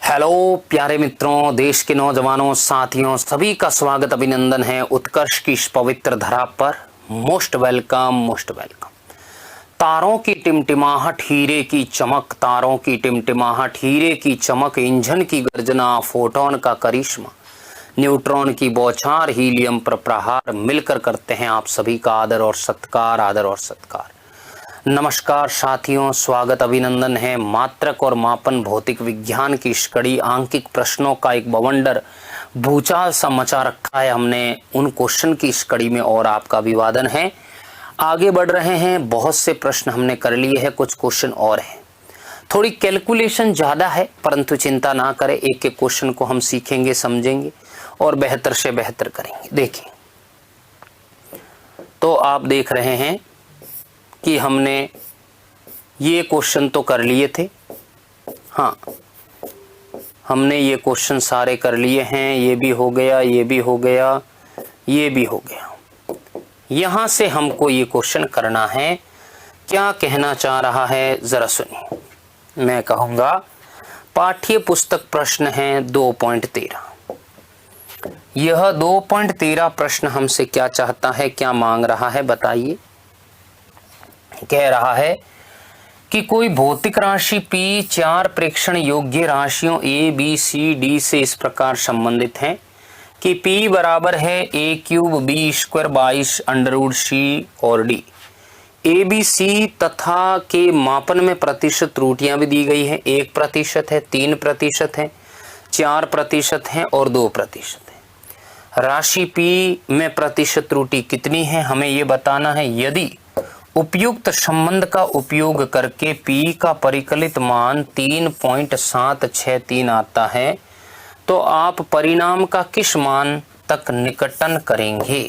Hello प्यारे मित्रों, देश के नौजवानों, साथियों, सभी का स्वागत अभिनंदन है उत्कर्ष की इस पवित्र धरा पर। Most welcome, most welcome. तारों की टिमटिमाहट, हीरे की चमक, तारों की टिमटिमाहट, हीरे की चमक, इंजन की गर्जना, फोटोन का करिश्मा, न्यूट्रॉन की बौछार, हीलियम पर प्रहार, मिलकर करते हैं आप सभी का आदर और सत्कार, आदर और सत्कार। नमस्कार साथियों, स्वागत अभिनंदन है। मात्रक और मापन भौतिक विज्ञान की इस कड़ी आंकिक प्रश्नों का एक बवंडर भूचाल सा मचा रखा है हमने उन क्वेश्चन की इस कड़ी में, और आपका अभिवादन है। आगे बढ़ रहे हैं, बहुत से प्रश्न हमने कर लिए हैं, कुछ क्वेश्चन और हैं। थोड़ी कैलकुलेशन ज़्यादा है, परंतु चिंता ना करें, एक एक क्वेश्चन को हम सीखेंगे, समझेंगे और बेहतर से बेहतर करेंगे। देखिए, तो आप देख रहे हैं कि हमने ये क्वेश्चन तो कर लिए थे। हाँ, हमने ये क्वेश्चन सारे कर लिए हैं। ये भी हो गया, ये भी हो गया, ये भी हो गया। यहां से हमको ये क्वेश्चन करना है। क्या कहना चाह रहा है जरा सुनिए। मैं कहूंगा पाठ्य पुस्तक प्रश्न है 2.13। यह 2.13 प्रश्न हमसे क्या चाहता है, क्या मांग रहा है, बताइए। कह रहा है कि कोई भौतिक राशि P 4 प्रेक्षण योग्य राशियों A, B, C, D से इस प्रकार संबंधित है कि P बराबर है A³ B² 22 √C और D। A, B, C तथा के मापन में प्रतिशत त्रुटियां भी दी गई है। 1% है, 3% है, 4% है और 2% है। राशि P में प्रतिशत त्रुटि कितनी है, हमें ये बताना है। यदि उपयुक्त संबंध का उपयोग करके P का परिकलित मान 3.763 आता है तो आप परिणाम का किस मान तक निकटन करेंगे।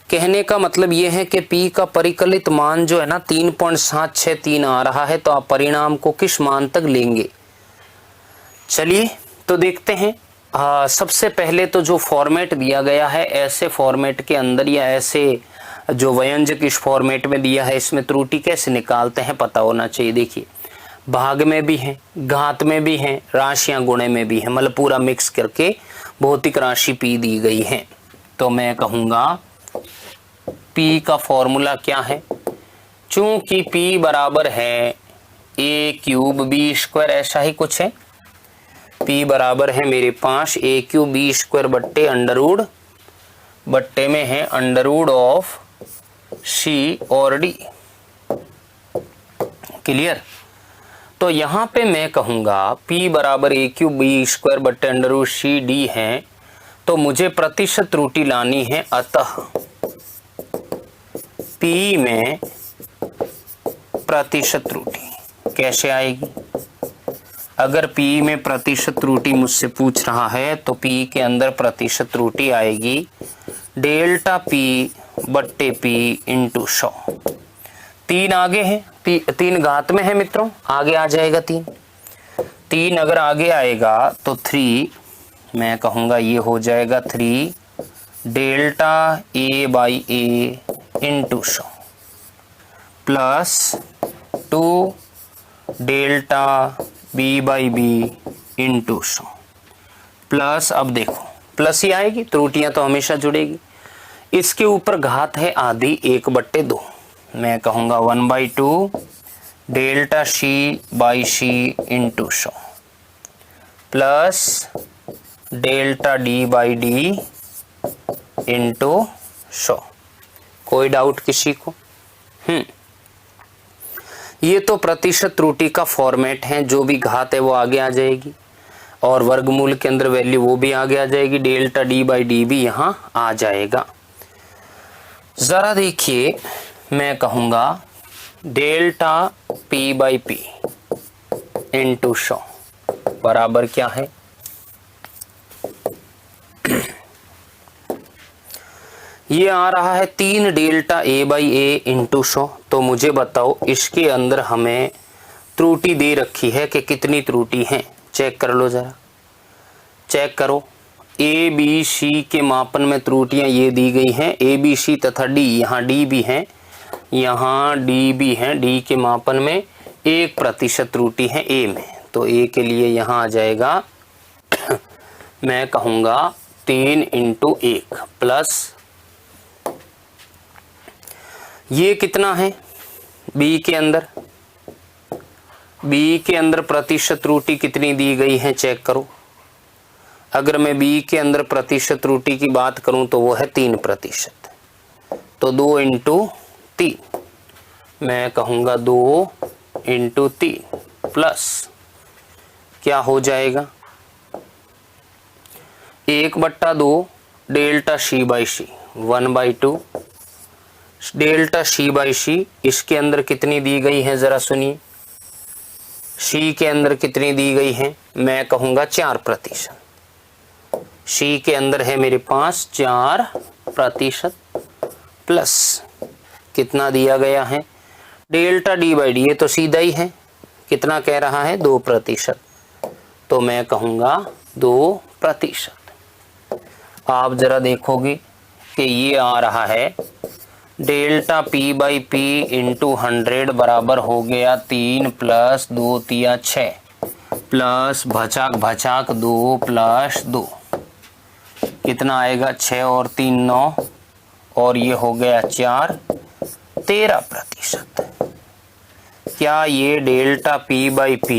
कहने का मतलब यह है कि P का परिकलित मान जो है ना 3.763 आ रहा है, तो आप परिणाम को किस मान तक लेंगे। चलिए तो देखते हैं। सबसे पहले तो जो फॉर्मेट दिया गया है, ऐसे फॉर्मेट के अंदर या ऐसे जो व्यंजक इस फॉर्मेट में दिया है, इसमें त्रुटि कैसे निकालते हैं पता होना चाहिए। देखिए, भाग में भी है, घात में भी है, राशियां गुणे में भी है, मतलब पूरा मिक्स करके भौतिक राशि P दी गई है। तो मैं कहूंगा P का फॉर्मूला क्या है। चूंकि P बराबर है A³ B², ऐसा ही कुछ है। P बराबर है मेरे पास A³ B² बट्टे अंडरवुड, बट्टे में है अंडरवुड ऑफ C और D। क्लियर। तो यहां पे मैं कहूंगा P बराबर A³ B² बट्टे अंडरवुड C D है, तो मुझे प्रतिशत त्रुटि लानी है। अतः P में प्रतिशत त्रुटि कैसे आएगी। अगर P में प्रतिशत त्रुटि मुझसे पूछ रहा है तो P के अंदर प्रतिशत त्रुटि आएगी डेल्टा P बट्टे P इंटू 100। 3 आगे है, 3 घात में है मित्रों, आगे आ जाएगा 3 अगर आगे आएगा तो 3, मैं कहूंगा ये हो जाएगा 3 delta A/A into 100 plus 2 delta B/B into 100 plus, अब देखो प्लस ही आएगी, त्रुटियां तो हमेशा जुड़ेगी। इसके ऊपर घात है आधी 1/2, मैं कहूंगा 1/2 delta C/C into 100 plus delta D/D into 100। कोई डाउट किसी को? ये तो प्रतिशत त्रुटि का फॉर्मेट है। जो भी घात है वो आगे आ जाएगी और वर्गमूल के अंदर वैल्यू वो भी आगे आ जाएगी, डेल्टा D/D भी यहां आ जाएगा। जरा देखिए, मैं कहूंगा डेल्टा P/P इंटू 100 बराबर क्या है। ये आ रहा है 3 डेल्टा A/A इंटू 100। तो मुझे बताओ इसके अंदर हमें त्रुटि दे रखी है कि कितनी त्रुटि है, चेक कर लो जरा, चेक करो। A, B, C के मापन में त्रुटियां ये दी गई हैं, A, B, C तथा D। यहाँ D भी है, यहाँ D भी है। D के मापन में 1% त्रुटि है A में, तो ए के लिए यहाँ आ जाएगा मैं कहूँगा 3 × 1 प्लस ये कितना है बी के अंदर, बी के अंदर प्रतिशत त्रुटि कितनी दी गई है चेक करो। अगर मैं बी के अंदर प्रतिशत त्रुटि की बात करूं तो वो है 3%। तो 2 × 3 मैं कहूँगा 2 × 3 प्लस क्या हो जाएगा 1/2 डेल्टा C/C 1/2 डेल्टा C/C। इसके अंदर कितनी दी गई है जरा सुनिए, C के अंदर कितनी दी गई है मैं कहूँगा 4%। C के अंदर है मेरे पास 4% प्लस कितना दिया गया है डेल्टा D/D, ये तो सीधा ही है, कितना कह रहा है 2%। तो मैं कहूँगा 2%। आप जरा देखोगे कि ये आ रहा है डेल्टा P/P × 100 बराबर हो गया 3 + 2 × 6 प्लस भचाक 2 + 2 कितना आएगा 6 और 3 9 और ये हो गया 4 13%। क्या ये डेल्टा P/P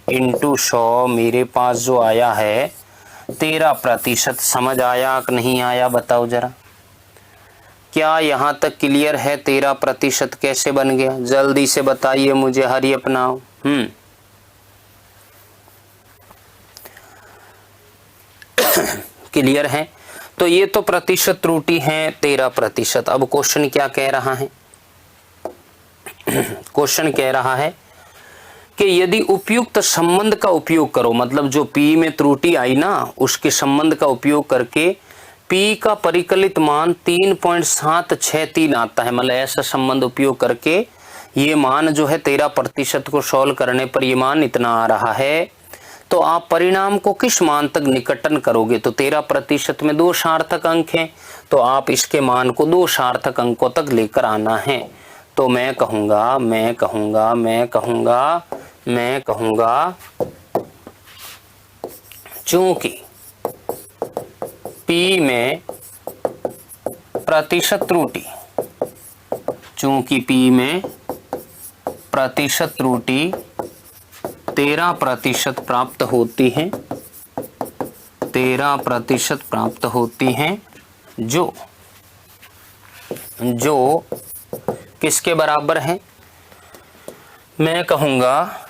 × 100 मेरे पास जो आया है 13%, समझ आया कि नहीं आया बताओ जरा। क्या यहाँ तक क्लियर है 13% कैसे बन गया, जल्दी से बताइए मुझे, हरी अपनाओ। क्लियर है। तो ये तो प्रतिशत त्रुटि है 13%। अब क्वेश्चन क्या कह रहा है क्वेश्चन कह रहा है कि यदि उपयुक्त संबंध का उपयोग करो, मतलब जो P में त्रुटि आई ना उसके संबंध का उपयोग करके P का परिकलित मान 3.763 आता है, मतलब ऐसा संबंध उपयोग करके ये मान जो है 13% को सॉल्व करने पर ये मान इतना आ रहा है, तो आप परिणाम को किस मान तक निकटन करोगे। तो 13% में 2 सार्थक अंक हैं, तो आप इसके मान को 2 सार्थक अंकों तक लेकर आना है। तो मैं कहूँगा चूंकि P में प्रतिशत त्रुटि, चूंकि P में प्रतिशत त्रुटि 13% प्राप्त होती है, 13% प्राप्त होती हैं, जो किसके बराबर है मैं कहूँगा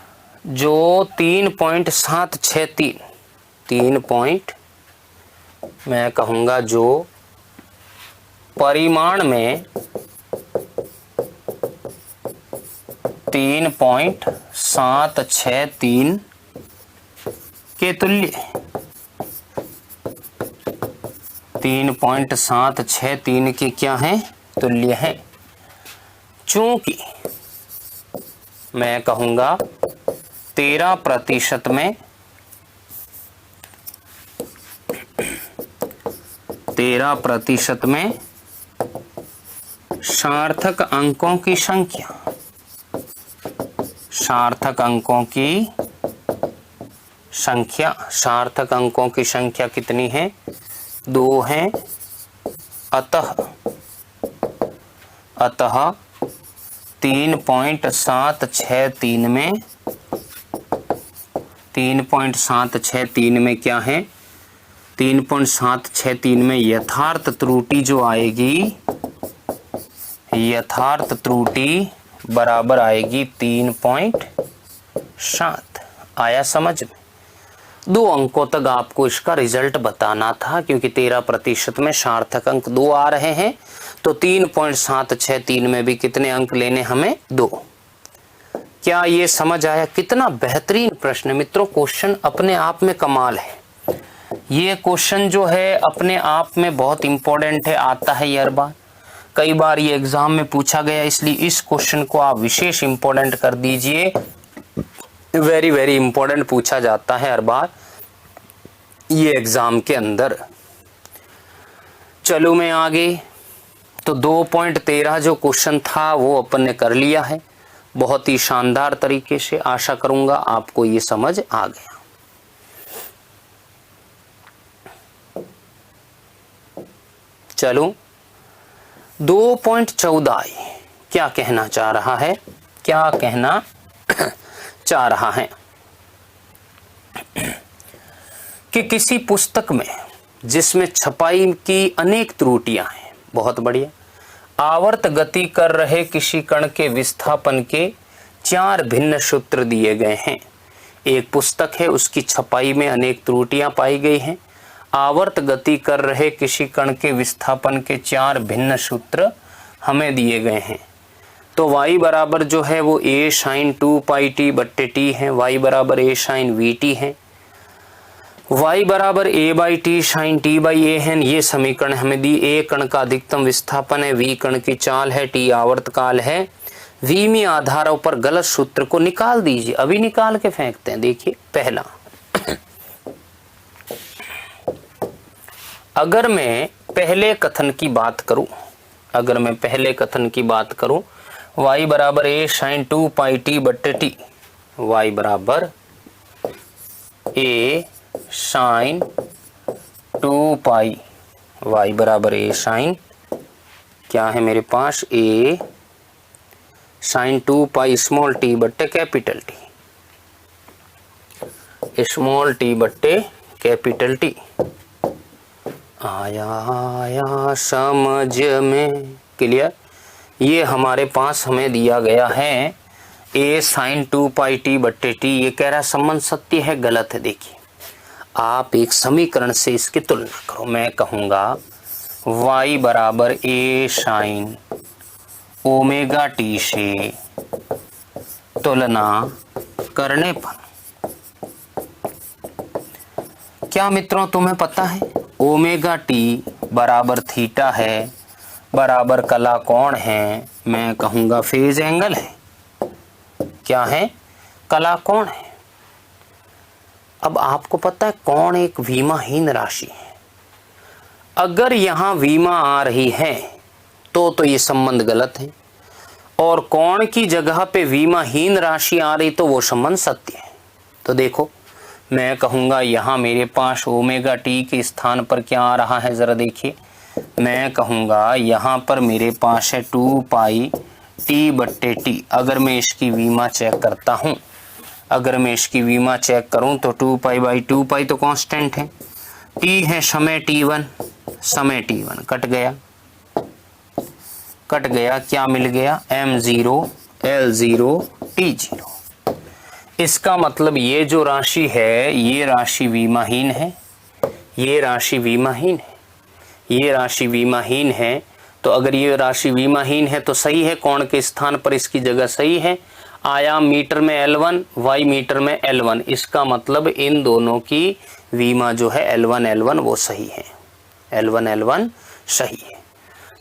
जो 3.763 मैं कहूँगा जो परिमाण में 3.763 के तुल्य, 3.763 के क्या है तुल्य है। चूंकि मैं कहूँगा 13% में 13% में सार्थक अंकों की संख्या, सार्थक अंकों की संख्या कितनी है 2 है। अतः 3.763 में क्या है 3.763 में यथार्थ त्रुटि जो आएगी, यथार्थ त्रुटि बराबर आएगी 3.7। आया समझ में। 2 अंकों तक आपको इसका रिजल्ट बताना था, क्योंकि 13% में सार्थक अंक 2 आ रहे हैं, तो 3.763 में भी कितने अंक लेने हमें 2। क्या ये समझ आया। कितना बेहतरीन प्रश्न मित्रों, क्वेश्चन अपने आप में कमाल है। ये क्वेश्चन जो है अपने आप में बहुत इंपॉर्टेंट है, आता है हर बार, कई बार ये एग्जाम में पूछा गया, इसलिए इस क्वेश्चन को आप विशेष इंपॉर्टेंट कर दीजिए। वेरी वेरी इंपॉर्टेंट पूछा जाता है हर बार ये एग्जाम के अंदर। चलो मैं आगे, तो 2.13 जो क्वेश्चन था वो अपन ने कर लिया है। बहुत ही शानदार तरीके से। आशा करूंगा आपको ये समझ आ गया। चलो 2.14 क्या कहना चाह रहा है, क्या कहना चाह रहा है कि किसी पुस्तक में जिसमें छपाई की अनेक त्रुटियां हैं, बहुत बढ़िया, आवर्त गति कर रहे किसी कण के विस्थापन के 4 भिन्न सूत्र दिए गए हैं। एक पुस्तक है, उसकी छपाई में अनेक त्रुटियां पाई गई हैं। आवर्त गति कर रहे किसी कण के विस्थापन के 4 भिन्न सूत्र हमें दिए गए हैं। तो y बराबर जो है वो a साइन 2 पाई टी बट्टे टी है, y बराबर a साइन वी टी है, y बराबर a by T sine T by A है। ये समीकरण हमें दी। a कण का अधिकतम विस्थापन है, v कण की चाल है, t आवर्त काल है। v में आधारों पर गलत सूत्र को निकाल दीजिए। अभी निकाल के फेंकते हैं। देखिए पहला, अगर मैं पहले कथन की बात करूं, अगर मैं पहले कथन की बात करूं, y बराबर a साइन 2 पाई टी बट्टे टी, y बराबर a साइन 2 पाई, y बराबर a साइन क्या है मेरे पास, a sine 2 pi small T बट्टे कैपिटल टी, स्मॉल टी बट्टे कैपिटल टी। आया आया समझ में, क्लियर। ये हमारे पास हमें दिया गया है a साइन 2 पाई टी बट्टे टी। ये कह रहा संबंध सत्य है, गलत है। देखिए आप एक समीकरण से इसकी तुलना करो। मैं कहूँगा y बराबर a साइन ओमेगा टी से तुलना करने पर, क्या मित्रों तुम्हें पता है ओमेगा टी बराबर थीटा है, बराबर कला कोण है। मैं कहूँगा फेज एंगल है। क्या है, कला कोण है। अब आपको पता है कोण एक विमाहीन राशि है। अगर यहाँ विमा आ रही है तो ये संबंध गलत है, और कोण की जगह पे विमाहीन राशि आ रही तो वो संबंध सत्य है। तो देखो मैं कहूँगा यहाँ मेरे पास ओमेगा टी के स्थान पर क्या आ रहा है, ज़रा देखिए। मैं कहूँगा यहाँ पर मेरे पास है 2 पाई टी बट्टे टी। अगर मैं इसकी विमा चेक करता हूँ, अगर मैं इसकी विमा चेक करूँ तो 2 पाई बाई 2 पाई तो कांस्टेंट है, टी है समय t1, समय t1 कट गया, कट गया, क्या मिल गया, m0 l0 t0। इसका मतलब ये जो राशि है ये राशि विमाहीन है, ये राशि विमाहीन है, ये राशि विमाहीन है। तो अगर ये राशि विमाहीन है तो सही है, कोण के स्थान पर इसकी जगह सही है। आयाम मीटर में L1, y मीटर में L1। इसका मतलब इन दोनों की विमा जो है L1 L1 वो सही है, L1 L1 सही है।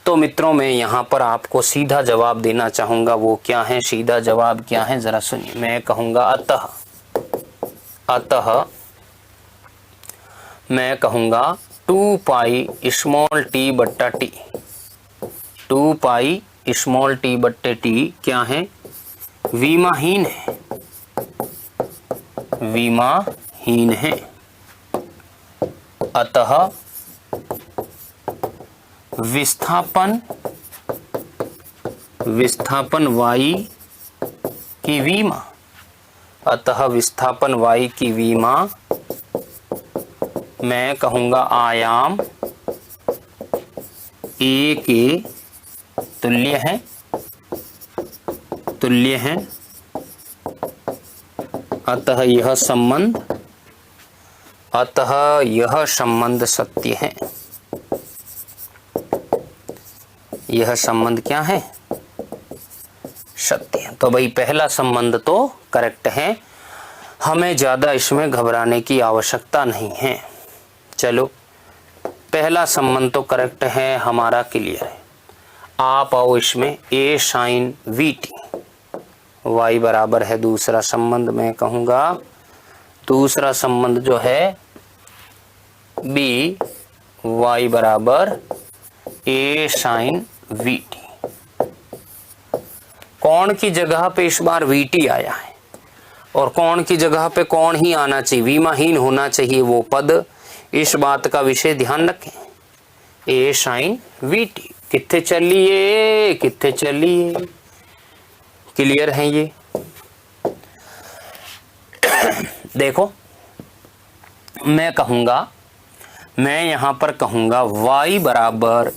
तो मित्रों मैं यहाँ पर आपको सीधा जवाब देना चाहूँगा। वो क्या है, सीधा जवाब क्या है, ज़रा सुनिए। मैं कहूँगा अतः मैं कहूँगा 2 पाई स्मॉल टी बट्टा टी, 2 पाई स्मॉल टी बट्टे टी क्या है, विमाहीन है, विमाहीन है। अतः विस्थापन y की विमा, अतः विस्थापन y की विमा मैं कहूँगा आयाम a के तुल्य है, तुल्य है। अतः यह संबंध सत्य है। यह संबंध क्या है, सत्य है। तो भाई पहला संबंध तो करेक्ट है, हमें ज्यादा इसमें घबराने की आवश्यकता नहीं है। चलो पहला संबंध तो करेक्ट है, हमारा क्लियर है। आप आओ इसमें a sine we t, y बराबर है दूसरा संबंध। मैं कहूँगा दूसरा संबंध जो है b, y बराबर a साइन वी टी। कौन की जगह पे इस बार VT आया है और कौन की जगह पे कौन ही आना चाहिए, विमाहीन होना चाहिए वो पद। इस बात का विशेष ध्यान रखें। A sin VT कित्थे चलिए, कित्थे चलिए, क्लियर है ये। देखो मैं कहूंगा, मैं यहां पर कहूंगा y बराबर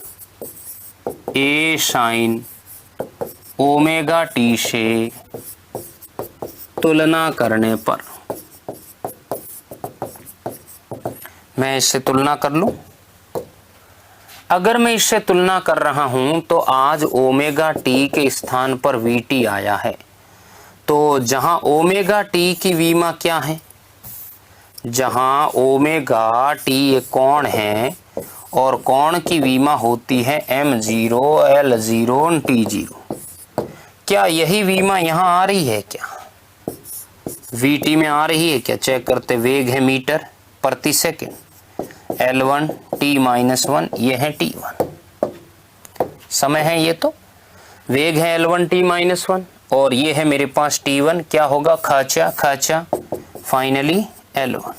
A sin ओमेगा टी से तुलना करने पर, मैं इससे तुलना कर लूं। अगर मैं इससे तुलना कर रहा हूं तो आज ओमेगा टी के स्थान पर VT आया है, तो जहां ओमेगा टी की वीमा क्या है, जहां ओमेगा टी एक कोण है और कोण की वीमा होती है M0 L0 T0। क्या यही वीमा यहां आ रही है क्या, VT में आ रही है क्या? चेक करते। वेग है मीटर प्रति सेकंड, L1 T-1, ये है T1, समय है ये, तो वेग है L1 T-1 और ये है मेरे पास T1, क्या होगा, खाचा खाचा, फाइनली L1।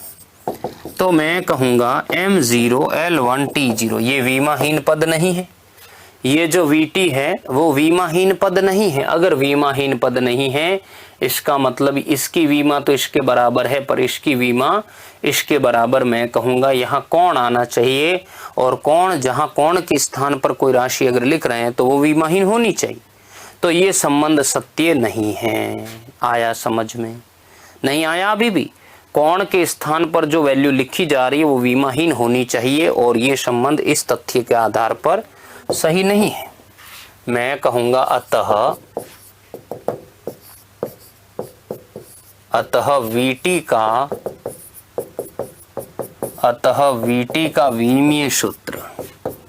तो मैं कहूंगा M0 L1 T0 ये विमाहीन पद नहीं है, ये जो VT है वो विमाहीन पद नहीं है। अगर विमाहीन पद नहीं है इसका मतलब इसकी वीमा तो इसके बराबर है, पर इसकी वीमा इसके बराबर, मैं कहूंगा यहाँ कौन आना चाहिए, और कौन, जहां कौन के स्थान पर कोई राशि अगर लिख रहे हैं तो वो विमाहीन होनी चाहिए। तो ये संबंध सत्य नहीं है। आया समझ में? नहीं आया अभी भी? कौन के स्थान पर जो वैल्यू लिखी जा रही है वो विमाहीन होनी चाहिए, और ये संबंध इस तथ्य के आधार पर सही नहीं है। मैं कहूंगा अतः VT का विमीय सूत्र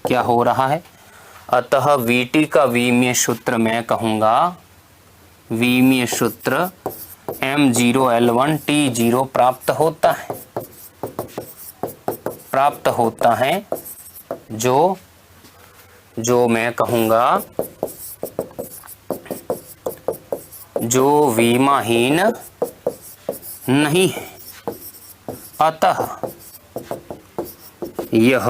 क्या हो रहा है, अतः VT का विमीय सूत्र मैं कहूंगा विमीय सूत्र M0 L1 T0 प्राप्त होता है, जो मैं कहूंगा जो विमाहीन नहीं है। अतः यह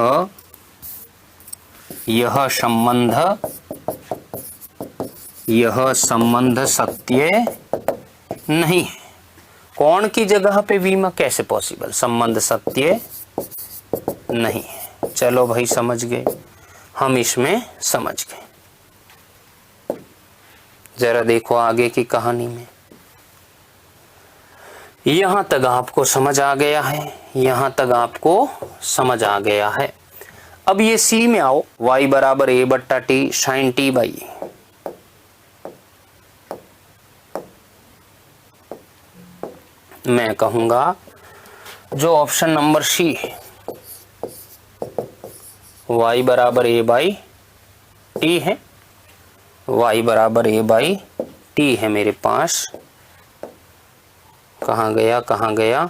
संबंध सत्य नहीं है। कौन की जगह पे वीमा कैसे पॉसिबल, संबंध सत्य नहीं है। चलो भाई समझ गए, हम इसमें समझ गए। जरा देखो आगे की कहानी में, यहां तक आपको समझ आ गया है, यहां तक आपको समझ आ गया है। अब ये सी में आओ, y बराबर A बट्टा टी साइन टी बाई ए। मैं कहूंगा जो ऑप्शन नंबर सी है, y बराबर A बाई टी है, y बराबर A बाई टी है मेरे पास। कहाँ गया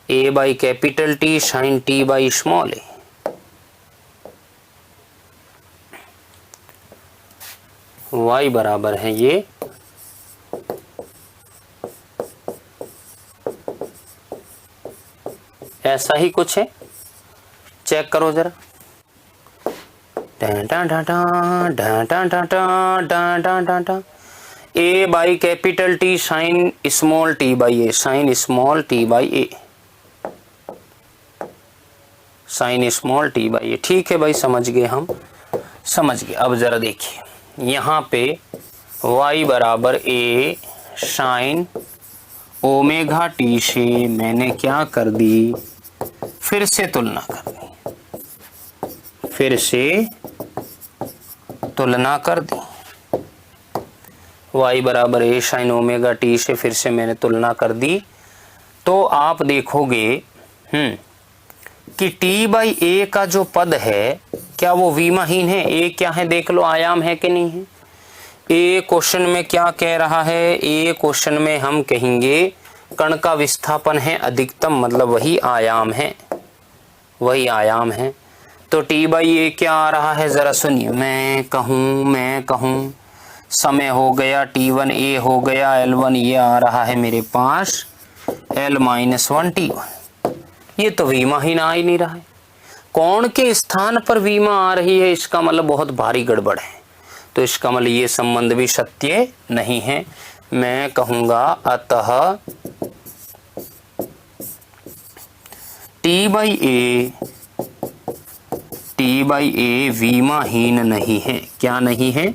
A by capital T sine T by small a. y बराबर है ये ऐसा ही कुछ है, चेक करो जरा। A by capital T sine small T by A, sine small T by A, sine small T by A. ठीक है भाई, समझ गए, हम समझ गए। अब जरा देखिए यहाँ पे y बराबर A साइन ओमेगा टी से मैंने क्या कर दी, फिर से तुलना कर दी, फिर से तुलना कर दी। y बराबर A साइन ओमेगा टी से फिर से मैंने तुलना कर दी, तो आप देखोगे कि t बाई ए का जो पद है क्या वो विमाहीन है। a क्या है देख लो, आयाम है कि नहीं है। a क्वेश्चन में क्या कह रहा है, a क्वेश्चन में हम कहेंगे कण का विस्थापन है अधिकतम, मतलब वही आयाम है, वही आयाम है। तो t बाई ए क्या आ रहा है जरा सुनिए, मैं कहूं समय हो गया T1 A हो गया, L1 ये आ रहा है मेरे पास L-1 T1। ये तो वीमाहीन आ ही नहीं रहा है। कोण के स्थान पर वीमा आ रही है, इसका मतलब बहुत भारी गड़बड़ है। तो इसका मतलब ये संबंध भी सत्य नहीं है। मैं कहूंगा अतः T बाई ए वीमाहीन नहीं है। क्या नहीं है?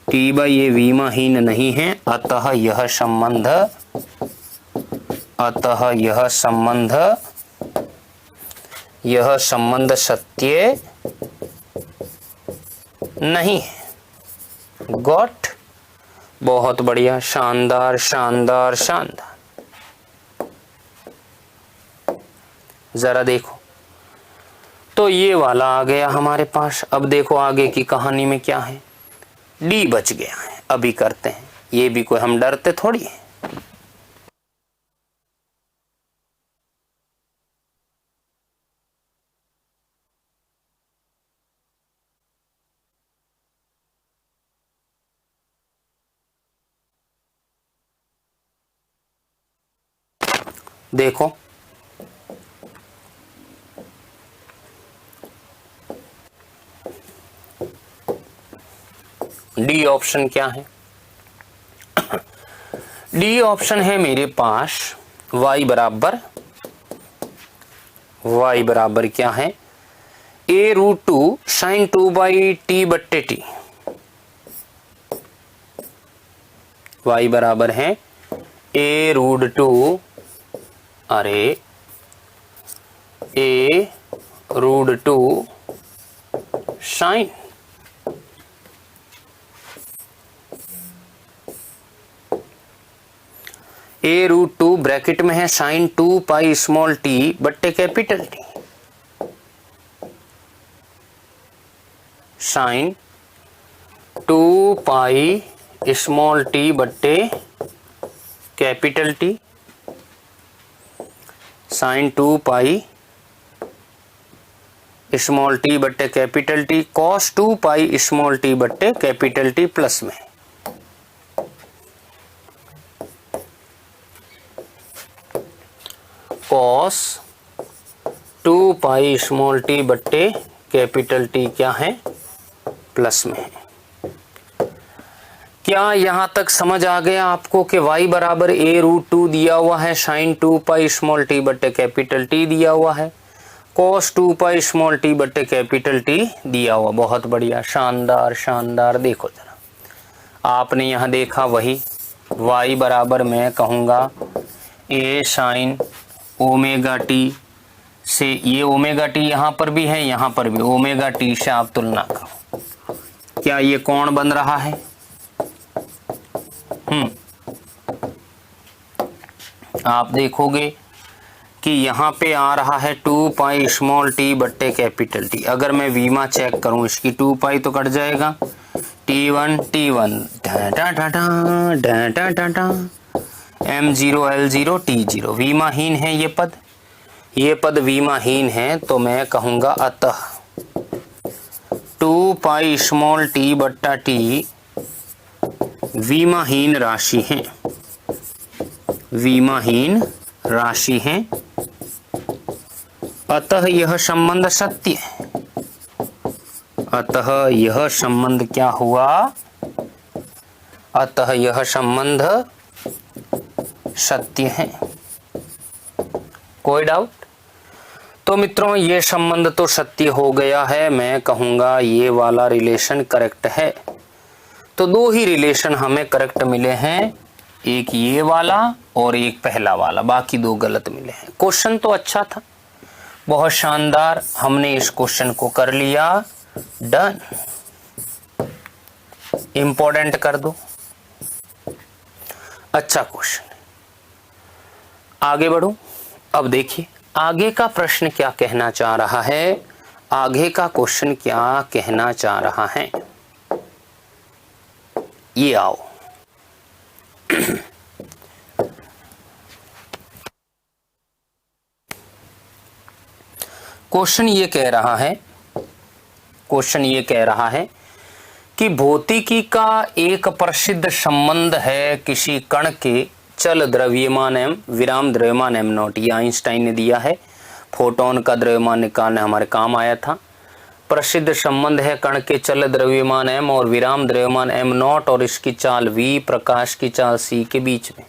T बाई ए वीमाहीन नहीं है। अतः यह संबंध सत्य नहीं है। गॉट? बहुत बढ़िया, शानदार शानदार शानदार। जरा देखो, तो ये वाला आ गया हमारे पास। अब देखो आगे की कहानी में क्या है। डी बच गया है, अभी करते हैं। ये भी कोई हम डरते थोड़ी है। देखो डी ऑप्शन क्या है? डी ऑप्शन है मेरे पास y बराबर क्या है? a√2 sin 2 बाई टी बट्टे टी। y बराबर है a√2 sin a√2 ब्रैकेट में है sin 2 पाई स्मॉल टी बट्टे capital T. sin 2 pi small T बट्टे capital T. sin 2 pi small T बट्टे capital T cos 2 pi small T बट्टे capital T plus में। cos 2 pi small T बट्टे capital T क्या है? Plus में है। क्या यहां तक समझ आ गया आपको कि y बराबर a√2 दिया हुआ है, sin 2 पाई स्मॉल टी बट्टे कैपिटल टी दिया हुआ है, cos 2 पाई स्मॉल टी बट्टे कैपिटल टी दिया हुआ। बहुत बढ़िया, शानदार शानदार। देखो जरा, आपने यहां देखा वही y बराबर मैं कहूंगा a sin ओमेगा टी से, ये ओमेगा टी यहां पर भी है, यहां पर भी ओमेगा टी से आप तुलना करो। क्या ये कोण बन रहा है? आप देखोगे कि यहाँ पे आ रहा है 2 पाई स्मॉल टी बट्टे कैपिटल टी। अगर मैं वीमा चेक करूं इसकी 2 पाई तो कट जाएगा, T1 M0 L0 T0। वीमाहीन है ये पद वीमाहीन है। तो मैं कहूंगा अतः 2 पाई स्मॉल टी बट्टा टी वीमाहीन राशि है, वीमाहीन राशि है। अतः यह संबंध सत्य है। अतः यह संबंध क्या हुआ? अतः यह संबंध सत्य है। कोई डाउट? तो मित्रों ये संबंध तो सत्य हो गया है। मैं कहूंगा ये वाला रिलेशन करेक्ट है। तो दो ही रिलेशन हमें करेक्ट मिले हैं, एक ये वाला और एक पहला वाला, बाकी दो गलत मिले हैं। क्वेश्चन तो अच्छा था, बहुत शानदार। हमने इस क्वेश्चन को कर लिया डन। इंपॉर्टेंट कर दो, अच्छा क्वेश्चन। आगे बढ़ो। अब देखिए आगे का प्रश्न क्या कहना चाह रहा है, आगे का क्वेश्चन क्या कहना चाह रहा है। ये आओ क्वेश्चन ये कह रहा है, कि भौतिकी का एक प्रसिद्ध संबंध है किसी कण के चल द्रव्यमान एम विराम द्रव्यमान एम नॉट, ये आइंस्टाइन ने दिया है। फोटोन का द्रव्यमान निकालने हमारे काम आया था। प्रसिद्ध संबंध है कण के चल द्रव्यमान एम और विराम द्रव्यमान एम नॉट और इसकी चाल v प्रकाश की चाल c के बीच में।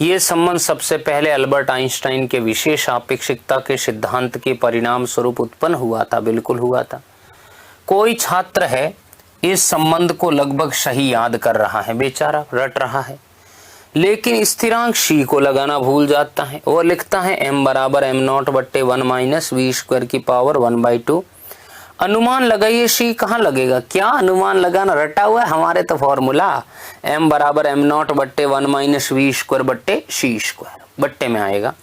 ये संबंध सबसे पहले अल्बर्ट आइंस्टाइन के विशेष आपेक्षिकता के सिद्धांत के परिणाम स्वरूप उत्पन्न हुआ था। बिल्कुल हुआ था। कोई छात्र है इस संबंध को लगभग सही याद कर रहा है, बेचारा रट रहा है, लेकिन स्थिरांक c को लगाना भूल जाता है। वो लिखता है m बराबर एम नॉट बट्टे 1 माइनस वी स्क्वायर की पावर 1/2। अनुमान लगाइए c कहाँ लगेगा? क्या अनुमान लगाना, रटा हुआ है हमारे तो फॉर्मूला m बराबर एम नॉट बट्टे 1 माइनस वी स्क्वायर बट्टे सी स्क्वायर, बट्टे में आएगा।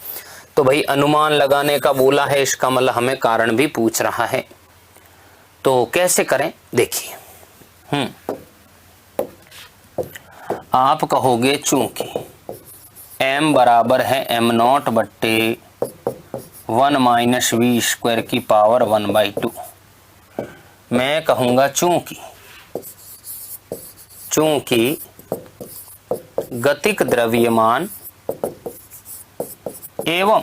तो भाई अनुमान लगाने का बोला है, इसका मतलब हमें कारण भी पूछ रहा है। तो कैसे करें देखिए। आप कहोगे चूंकि m बराबर है एम नॉट बट्टे 1 माइनस वी स्क्वायर की पावर 1/2। मैं कहूंगा चूंकि गतिक द्रव्यमान एवं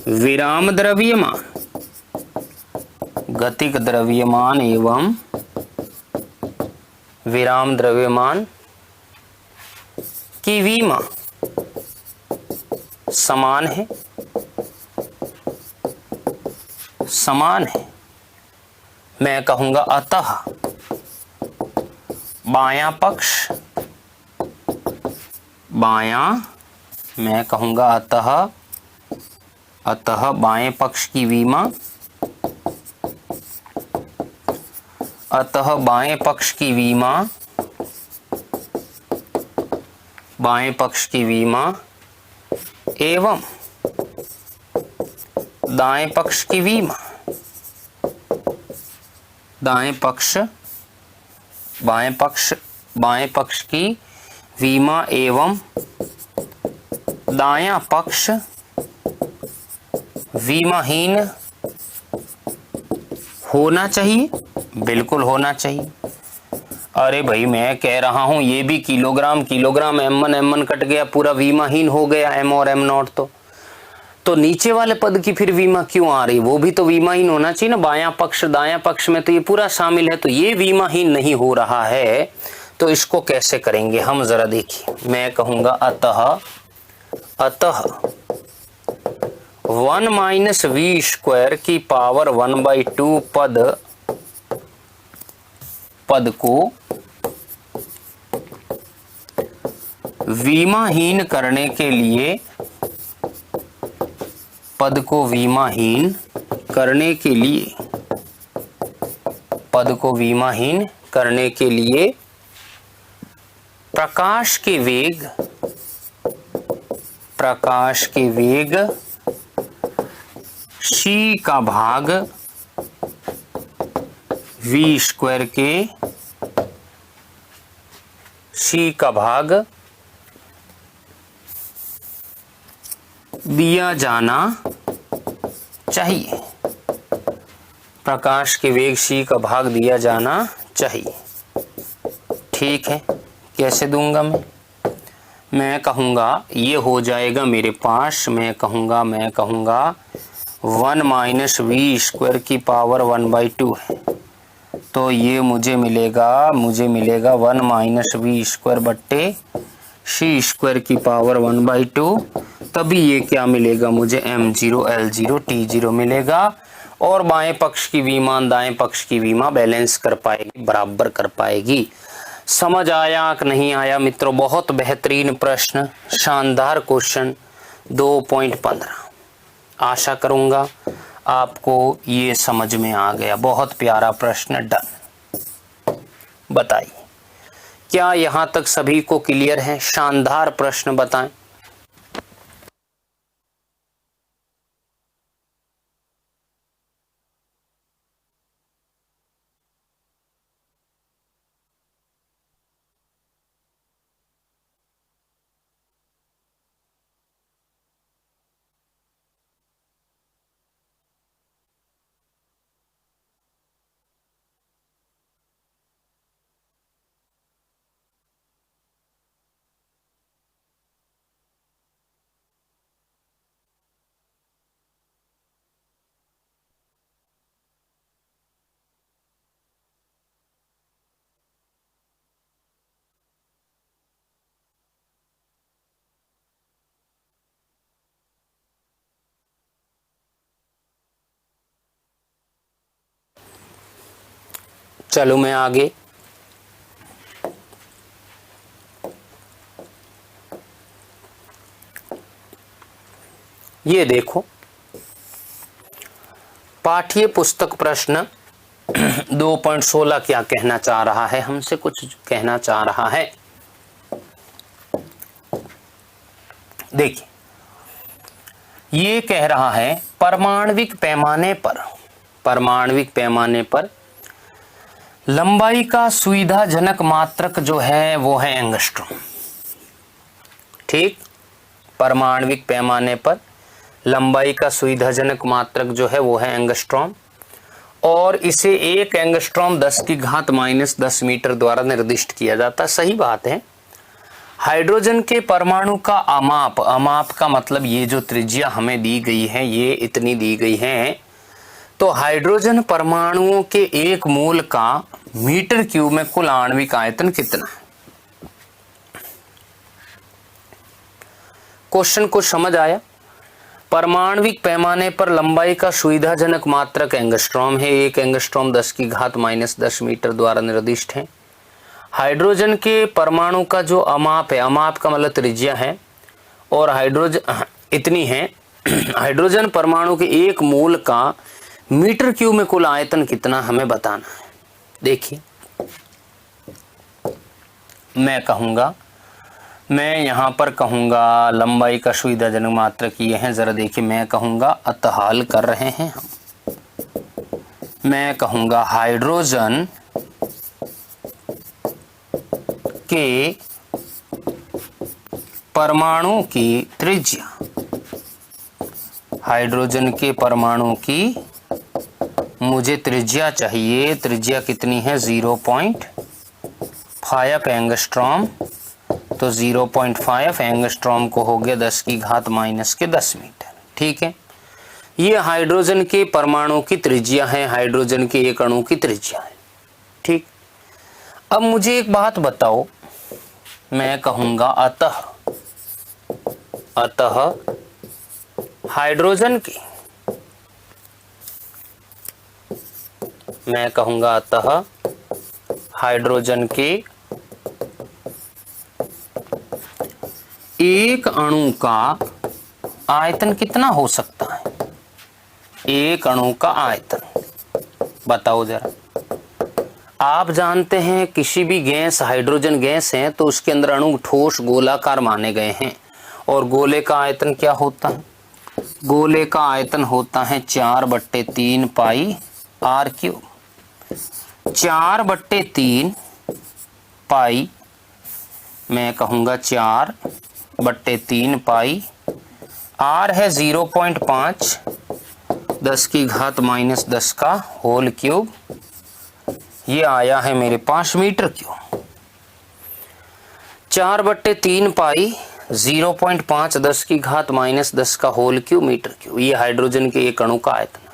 विराम द्रव्यमान, गतिक द्रव्यमान एवं विराम द्रव्यमान की विमा समान है, मैं कहूंगा अतः बायां पक्ष, मैं कहूंगा अतः बाएं पक्ष की विमा, अतः बाएं पक्ष की विमा, बाएं पक्ष की विमा एवं दाएं पक्ष की विमा, बाएं पक्ष की विमा एवं दायां पक्ष विमाहीन होना चाहिए। बिल्कुल होना चाहिए। अरे भाई मैं कह रहा हूं ये भी किलोग्राम m1 कट गया, पूरा विमाहीन हो गया m और m नॉट। तो नीचे वाले पद की फिर विमा क्यों आ रही? वो भी तो विमाहीन होना चाहिए ना। बायां पक्ष दायां पक्ष में तो ये पूरा शामिल है, तो ये विमाहीन नहीं हो रहा है। तो इसको कैसे करेंगे हम जरा देखिए। मैं कहूंगा अतः 1 माइनस वी स्क्वायर की पावर 1/2 पद को विमाहीन करने के लिए, पद को विमाहीन करने के लिए प्रकाश के वेग c का भाग v स्क्वायर के c का भाग दिया जाना चाहिए। प्रकाश के वेग c का भाग दिया जाना चाहिए। ठीक है, कैसे दूंगा मैं कहूंगा ये हो जाएगा मेरे पास, मैं कहूंगा 1 माइनस वी स्क्वायर की पावर 1/2 है। तो ये मुझे मिलेगा 1 माइनस वी स्क्वायर बट्टे सी स्क्वायर की पावर 1/2। तभी ये क्या मिलेगा मुझे m0 l0 t0 मिलेगा। और बाएं पक्ष की विमा दाएं पक्ष की विमा बैलेंस कर पाएगी, बराबर कर पाएगी। समझ आया कि नहीं आया मित्रों? बहुत बेहतरीन प्रश्न, शानदार क्वेश्चन 2.15। आशा करूंगा आपको ये समझ में आ गया। बहुत प्यारा प्रश्न, डन। बताइए क्या यहां तक सभी को क्लियर है? शानदार प्रश्न बताएं। चलो मैं आगे। ये देखो पाठ्य पुस्तक प्रश्न 2.16 क्या कहना चाह रहा है, हमसे कुछ कहना चाह रहा है। देखिए ये कह रहा है परमाणविक पैमाने पर लंबाई का सुविधाजनक मात्रक जो है वो है एंगस्ट्रॉम। ठीक, परमाणविक पैमाने पर लंबाई का सुविधाजनक मात्रक जो है वो है एंगस्ट्रॉम, और इसे 1 एंगस्ट्रॉम 10⁻⁻10 मीटर द्वारा निर्दिष्ट किया जाता है। सही बात है। हाइड्रोजन के परमाणु का अमाप का मतलब ये जो त्रिज्या हमें दी गई है ये इतनी दी गई है, तो हाइड्रोजन परमाणुओं के एक मोल का मीटर क्यूब में कुल आणविक आयतन कितना है। क्वेश्चन को समझ आया। परमाणविक पैमाने पर लंबाई का सुविधाजनक मात्रक एंगस्ट्रॉम है। 1 एंगस्ट्रॉम 10⁻⁻10 मीटर द्वारा निर्दिष्ट है। हाइड्रोजन के परमाणु का जो अमाप है, अमाप का मतलब त्रिज्या है, और हाइड्रोजन इतनी है। हाइड्रोजन परमाणु के एक मोल का मीटर क्यूब में कुल आयतन कितना हमें बताना है। देखिए मैं यहां पर कहूंगा लंबाई का सुविधाजनक मात्रक ये है। जरा देखिए मैं कहूंगा अतः हल कर रहे हैं हम। मैं कहूंगा हाइड्रोजन के परमाणु की त्रिज्या, हाइड्रोजन के परमाणु की मुझे त्रिज्या चाहिए। त्रिज्या कितनी है 0.5 एंगस्ट्रॉम, तो 0.5 एंगस्ट्रॉम को हो गया 10⁻⁻10 मीटर। ठीक है, ये हाइड्रोजन के परमाणु की त्रिज्या है, हाइड्रोजन के एक अणु की त्रिज्या है। ठीक, अब मुझे एक बात बताओ। मैं कहूंगा अतः हाइड्रोजन की, मैं कहूंगा अतः हाइड्रोजन के एक अणु का आयतन कितना हो सकता है। एक अणु का आयतन बताओ जरा। आप जानते हैं किसी भी गैस, हाइड्रोजन गैस है तो उसके अंदर अणु ठोस गोलाकार माने गए हैं, और गोले का आयतन क्या होता है। गोले का आयतन होता है 4/3 पाई आर क्यूब। 4/3 पाई, मैं कहूंगा 4/3 पाई, आर है 0.5 10⁻⁻10 का होल क्यूब। ये आया है मेरे पास मीटर क्यूब। 4/3 पाई 0.5 10⁻⁻10 का होल क्यूब मीटर क्यूब। ये हाइड्रोजन के एक अणु का आयतन है।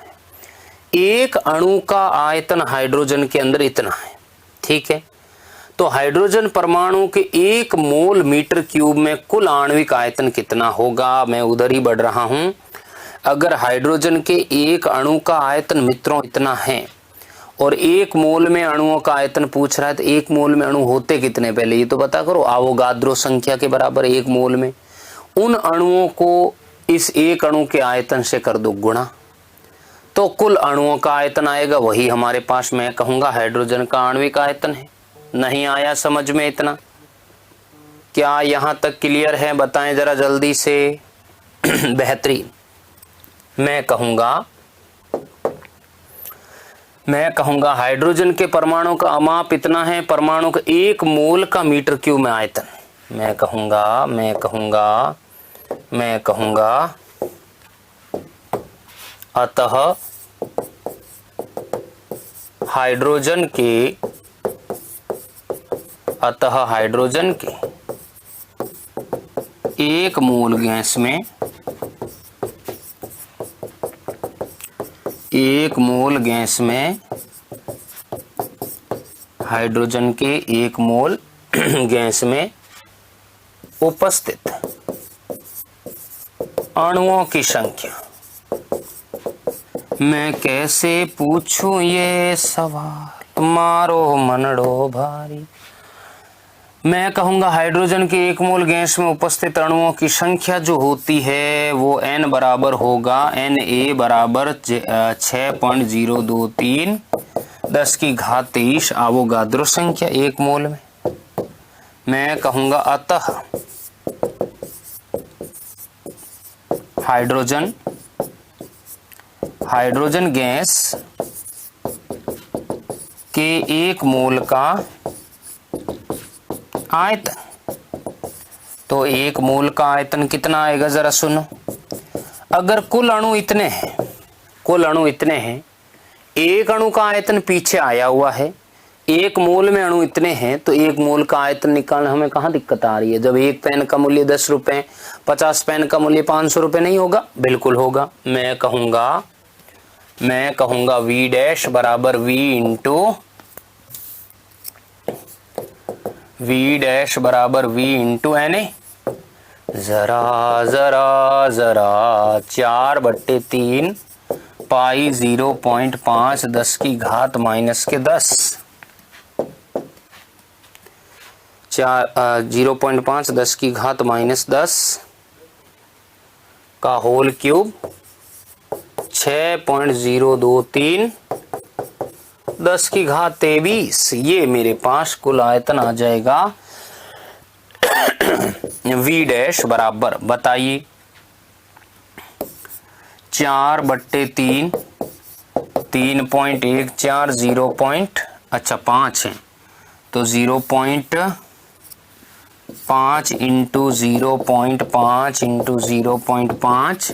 एक अणु का आयतन हाइड्रोजन के अंदर इतना है। ठीक है, तो हाइड्रोजन परमाणु के एक मोल मीटर क्यूब में कुल आणविक आयतन कितना होगा, मैं उधर ही बढ़ रहा हूं। अगर हाइड्रोजन के एक अणु का आयतन मित्रों इतना है और एक मोल में अणुओं का आयतन पूछ रहा है, तो एक मोल में अणु होते कितने पहले ये तो पता करो। आवोगाद्रो संख्या के बराबर एक मोल में उन अणुओं को इस एक अणु के आयतन से कर दो गुणा, तो कुल अणुओं का आयतन आएगा, वही हमारे पास मैं कहूंगा हाइड्रोजन का आणविक आयतन है। नहीं आया समझ में इतना? क्या यहां तक क्लियर है? बताएं जरा जल्दी से। बेहतरीन। मैं कहूंगा हाइड्रोजन के परमाणु का अमाप इतना है, परमाणु का एक मोल का मीटर क्यूब में आयतन। मैं कहूंगा अतः हाइड्रोजन के एक मोल गैस में, एक मोल गैस में हाइड्रोजन के एक मोल गैस में उपस्थित अणुओं की संख्या। मैं कैसे पूछूं ये सवाल, मारो मनड़ो भारी। मैं कहूंगा हाइड्रोजन के एक मोल गैस में उपस्थित अणुओं की संख्या जो होती है वो n बराबर होगा Na बराबर 6.023 10⁻23 आवोगाद्रो संख्या एक मोल में। मैं कहूंगा अतः हाइड्रोजन गैस के एक मोल का आयतन, तो एक मोल का आयतन कितना आएगा जरा सुनो। अगर कुल अणु इतने हैं, एक अणु का आयतन पीछे आया हुआ है, एक मोल में अणु इतने हैं, तो एक मोल का आयतन निकालना हमें कहाँ दिक्कत आ रही है। जब एक पेन का मूल्य 10 रुपए, 50 पेन का मूल्य 500 रुपए नहीं होगा? बिल्कुल होगा। मैं कहूंगा V डैश बराबर V इंटू Na। जरा 4/3 पाई 0.5 10⁻−10 0.5 10⁻−10 का होल क्यूब 6.023 10⁻23। ये मेरे पास कुल आयतन आ जाएगा। V डैश बराबर बताइए 4/3 3.14 5 है, तो 0.5 इंटू 0.5 इंटू 0.5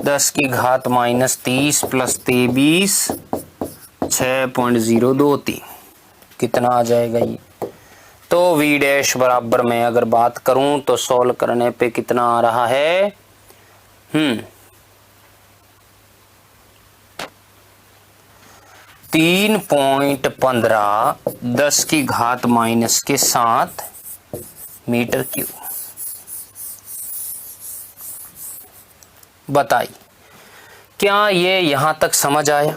10⁻−30 प्लस 23 6.023 कितना आ जाएगा ये। तो V डैश बराबर मैं अगर बात करूं तो सॉल्व करने पे कितना आ रहा है 3.15 10⁻⁻7 मीटर क्यूब। बताइए क्या ये यहां तक समझ आया?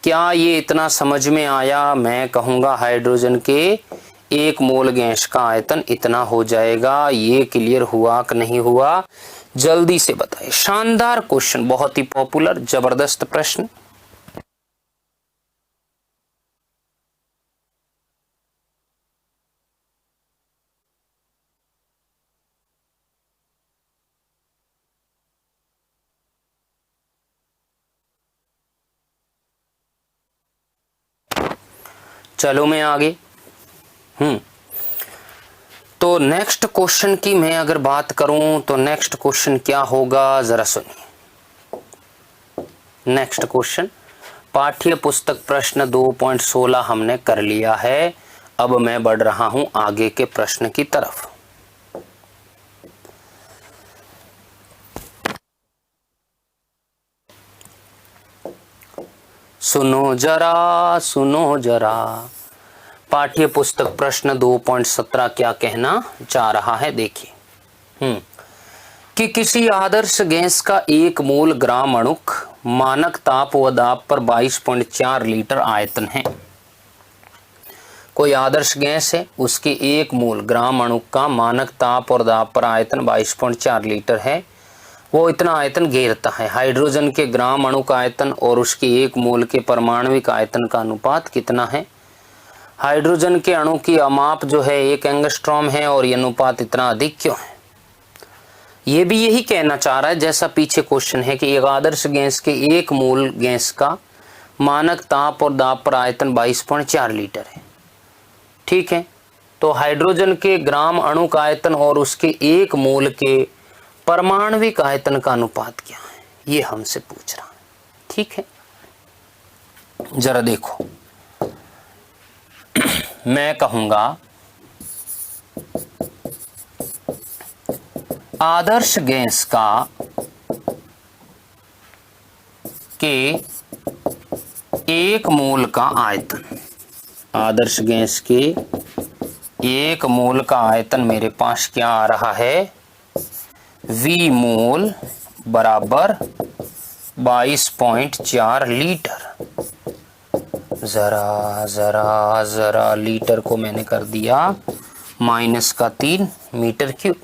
क्या ये इतना समझ में आया? मैं कहूंगा हाइड्रोजन के एक मोल गैस का आयतन इतना हो जाएगा। ये क्लियर हुआ कि नहीं हुआ? जल्दी से बताइए। शानदार क्वेश्चन, बहुत ही पॉपुलर, जबरदस्त प्रश्न। चलो मैं आगे। तो नेक्स्ट क्वेश्चन की मैं अगर बात करूं तो नेक्स्ट क्वेश्चन क्या होगा जरा सुनिए। नेक्स्ट क्वेश्चन पाठ्य पुस्तक प्रश्न 2.16 हमने कर लिया है। अब मैं बढ़ रहा हूं आगे के प्रश्न की तरफ। सुनो जरा पाठ्य पुस्तक प्रश्न 2.17 क्या कहना चाह रहा है। देखिए कि किसी आदर्श गैस का एक मोल ग्राम अणुक मानक ताप व दाब पर 22.4 लीटर आयतन है। कोई आदर्श गैस है, उसके एक मोल ग्राम अणुक का मानक ताप और दाब पर आयतन 22.4 लीटर है। वो इतना आयतन घेरता है। हाइड्रोजन के ग्राम अणु का आयतन और उसके एक मोल के परमाणविक आयतन का अनुपात कितना है? हाइड्रोजन के अणु की अमाप जो है 1 एंगस्ट्रॉम है और ये अनुपात इतना अधिक क्यों है? ये भी यही कहना चाह रहा है जैसा पीछे क्वेश्चन है कि एक आदर्श गैस के एक मोल गैस का मानक ताप और दाब पर आयतन 22.4 लीटर है। ठीक है, तो हाइड्रोजन के ग्राम अणु का आयतन और उसके एक मोल के परमाणविक आयतन का अनुपात क्या है, ये हमसे पूछ रहा है। ठीक है, जरा देखो मैं कहूंगा आदर्श गैस का के एक मोल का आयतन, आदर्श गैस के एक मोल का आयतन मेरे पास क्या आ रहा है? V मोल बराबर 22.4 लीटर। जरा जरा जरा लीटर को मैंने कर दिया -3 मीटर क्यूब।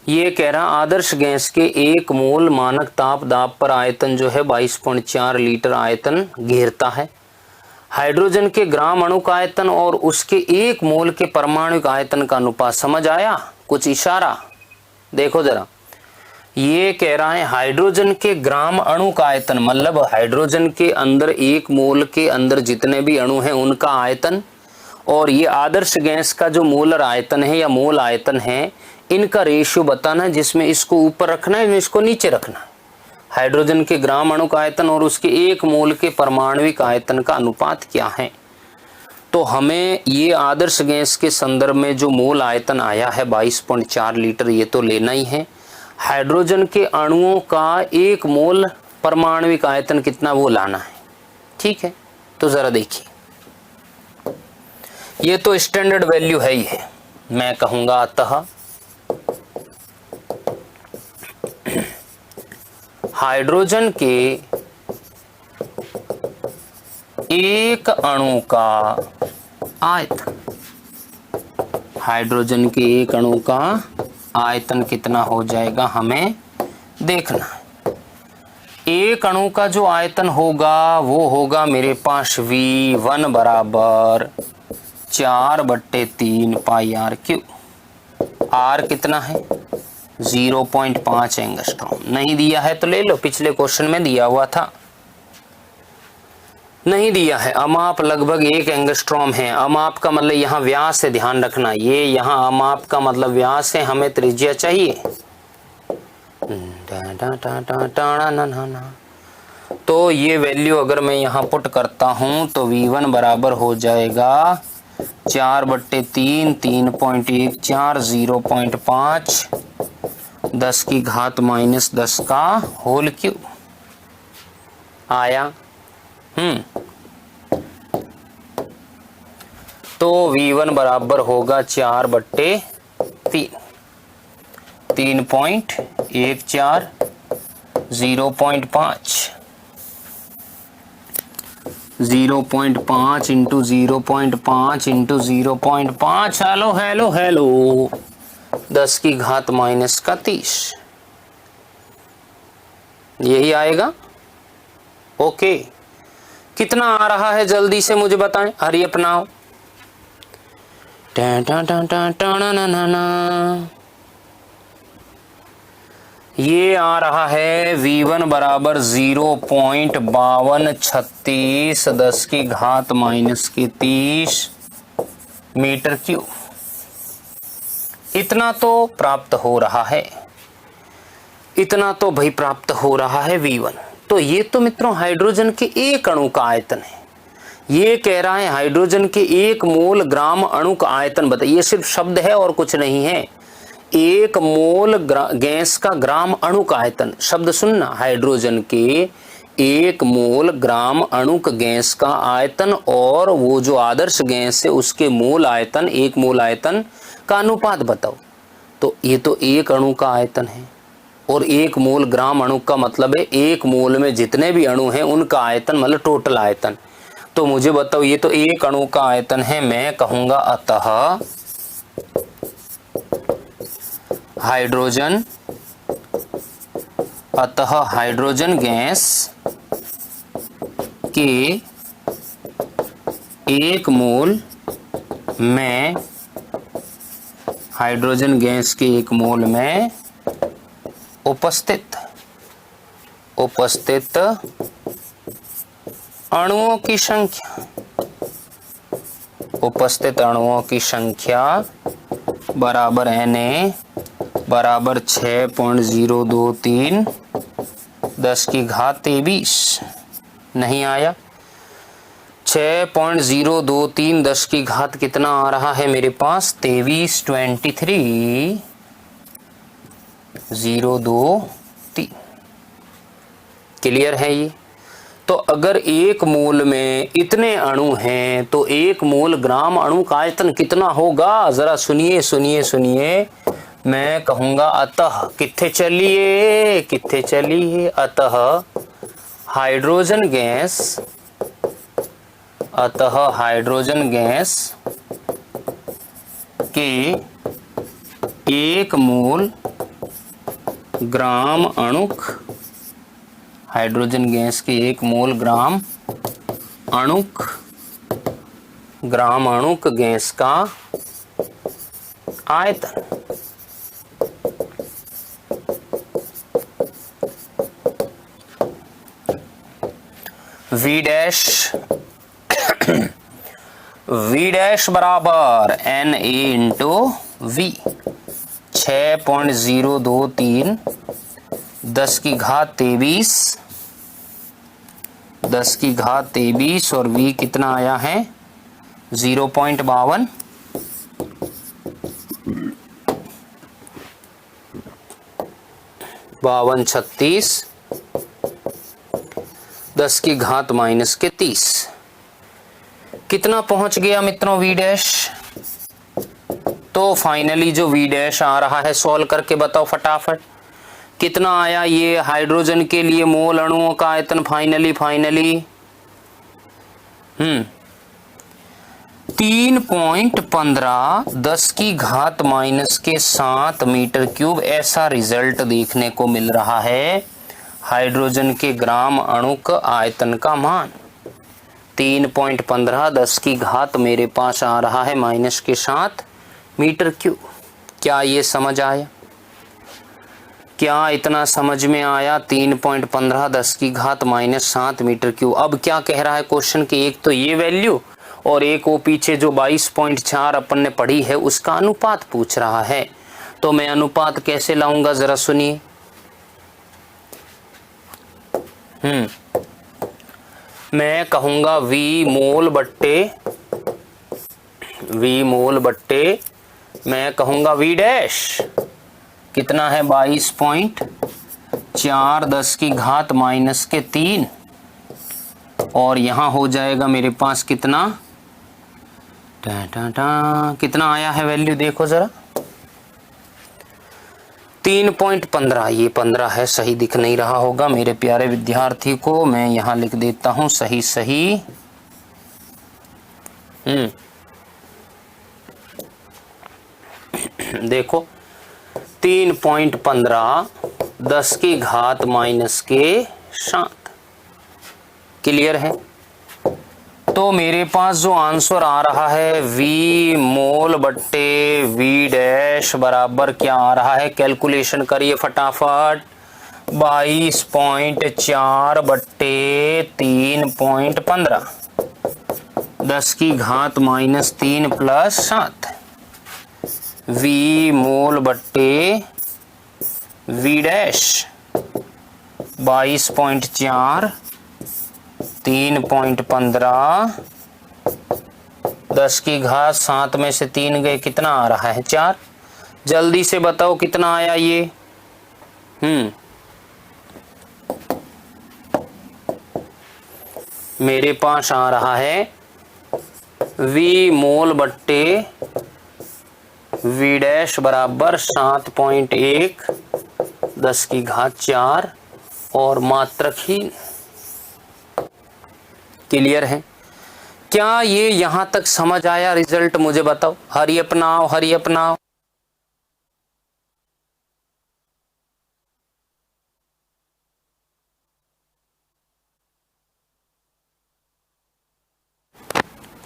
ये कह रहा आदर्श गैस के 1 मोल मानक ताप दाब पर आयतन जो है 22.4 लीटर आयतन घेरता है। हाइड्रोजन के ग्राम अणुक आयतन और उसके 1 मोल के परमाणुक आयतन का अनुपात समझ आया? कुछ इशारा देखो जरा। ये कह रहा है हाइड्रोजन के ग्राम अणुक आयतन मतलब हाइड्रोजन के अंदर 1 मोल के अंदर जितने भी अणु हैं उनका आयतन, और ये आदर्श गैस का जो मोलर आयतन है या मोल आयतन है, इनका रेशियो बताना है, जिसमें इसको ऊपर रखना है, इसको नीचे रखना है। हाइड्रोजन के ग्राम अणुक आयतन और उसके 1 मोल के परमाणुक आयतन का अनुपात क्या है। तो हमें ये आदर्श गैस के संदर्भ में जो मोल आयतन आया है 22.4 लीटर, ये तो लेना ही है। हाइड्रोजन के अणुओं का 1 मोल परमाणुक आयतन कितना वो लाना है। ठीक है, तो जरा देखिए, ये तो स्टैंडर्ड वैल्यू है ही है। मैं कहूंगा अतः हाइड्रोजन के 1 अणु का आयतन, हाइड्रोजन के 1 अणु का आयतन कितना हो जाएगा हमें देखना है। 1 अणु का जो आयतन होगा वो होगा मेरे पास V1 बराबर 4/3 पाई आर क्यूब। आर कितना है 0.5 एंगस्ट्रॉम। नहीं दिया है तो ले लो, पिछले क्वेश्चन में दिया हुआ था। नहीं दिया है, अमाप लगभग 1 एंगस्ट्रॉम है। अमाप का मतलब यहाँ व्यास है, ध्यान रखना, ये यहाँ अमाप का मतलब व्यास है, हमें त्रिज्या चाहिए। तो ये वैल्यू अगर मैं यहाँ पुट करता हूँ तो V1 बराबर हो जाएगा 4/3 3.14 0.5 10 की घात -10 का होल क्यूब आया। तो V1 बराबर होगा 4/3 3.14 0.5 0.5 into 0.5 into 0.5 hello hello hello 10 की घात -30 यही आएगा। ओके, कितना आ रहा है जल्दी से मुझे बताएं, हरी अपनाओ। ये आ रहा है V1 बराबर 0.5236 10 की घात -30 मीटर क्यूब। इतना तो प्राप्त हो रहा है, इतना तो भाई प्राप्त हो रहा है V1। तो ये तो मित्रों हाइड्रोजन के 1 अणु का आयतन है। ये कह रहा है हाइड्रोजन के 1 मोल ग्राम अणु का आयतन बताइए। ये सिर्फ शब्द है और कुछ नहीं है। 1 मोल गैस का ग्राम अणु का आयतन, शब्द सुनना, हाइड्रोजन के 1 मोल ग्राम अणुक गैस का आयतन और वो जो आदर्श गैस है उसके मोल आयतन, 1 मोल आयतन का अनुपात बताओ। तो ये तो 1 अणु का आयतन है और 1 मोल ग्राम अणु का मतलब है 1 मोल में जितने भी अणु हैं उनका आयतन मतलब टोटल आयतन। तो मुझे बताओ, ये तो 1 अणु का आयतन है। मैं कहूंगा अतः हाइड्रोजन गैस के 1 मोल में, हाइड्रोजन गैस के 1 मोल में उपस्थित अणुओं की संख्या, उपस्थित अणुओं की संख्या बराबर Na बराबर 6.023 10 की घात 23। नहीं आया, 6.023 10 की घात कितना आ रहा है मेरे पास 23.023। क्लियर है ये। तो अगर 1 मोल में इतने अणु हैं तो 1 मोल ग्राम अणु का आयतन कितना होगा, जरा सुनिए सुनिए सुनिए। मैं कहूंगा अतः कित्थे चलिए अतः हाइड्रोजन गैस अतः हाइड्रोजन गैस के 1 मोल ग्राम अणुक, हाइड्रोजन गैस के 1 मोल ग्राम अणुक गैस का आयतन। V डैश बराबर Na इंटू वी, 6.023 10 की घात 23 और V कितना आया है 0.52, 5236 10 की घात -30 कितना पहुंच गया मित्रों V डैश। तो फाइनली जो V डैश आ रहा है सॉल्व करके बताओ फटाफट कितना आया ये हाइड्रोजन के लिए मोल अणुओं का आयतन फाइनली 3.15 10 की घात -7 मीटर क्यूब। ऐसा रिजल्ट देखने को मिल रहा है हाइड्रोजन के ग्राम अणुक आयतन का मान 3.15 10 की घात मेरे पास आ रहा है -7 मीटर क्यूब। क्या ये समझ आया? क्या इतना समझ में आया? 3.15 10 की घात -7 मीटर क्यूब। अब क्या कह रहा है क्वेश्चन के एक तो ये वैल्यू और एक वो पीछे जो 22.4 अपन ने पढ़ी है उसका अनुपात पूछ रहा है। तो मैं अनुपात कैसे लाऊंगा जरा सुनिए। मैं कहूंगा V मोल मैं कहूंगा V डैश कितना है 22.4 10 की घात -3 और यहां हो जाएगा मेरे पास कितना कितना आया है वैल्यू देखो जरा 3.15। ये 15 है, सही दिख नहीं रहा होगा मेरे प्यारे विद्यार्थी को, मैं यहां लिख देता हूं सही। देखो 3.15 10 की घात -7 क्लियर है। तो मेरे पास जो आंसर आ रहा है V मोल बट्टे V डैश बराबर क्या आ रहा है, कैलकुलेशन करिए फटाफट। 22.4 बट्टे 3.15 10 की घात -3 + 7 V मोल बट्टे V डैश 22.4 3.15 10 की घात 7 में से 3 गए कितना आ रहा है 4। जल्दी से बताओ कितना आया ये। मेरे पास आ रहा है V मोल बट्टे V डैश बराबर 7.1 10 की घात 4 और मात्रकहीन। क्लियर है? क्या ये यहां तक समझ आया रिजल्ट मुझे बताओ। हरी अपनाओ।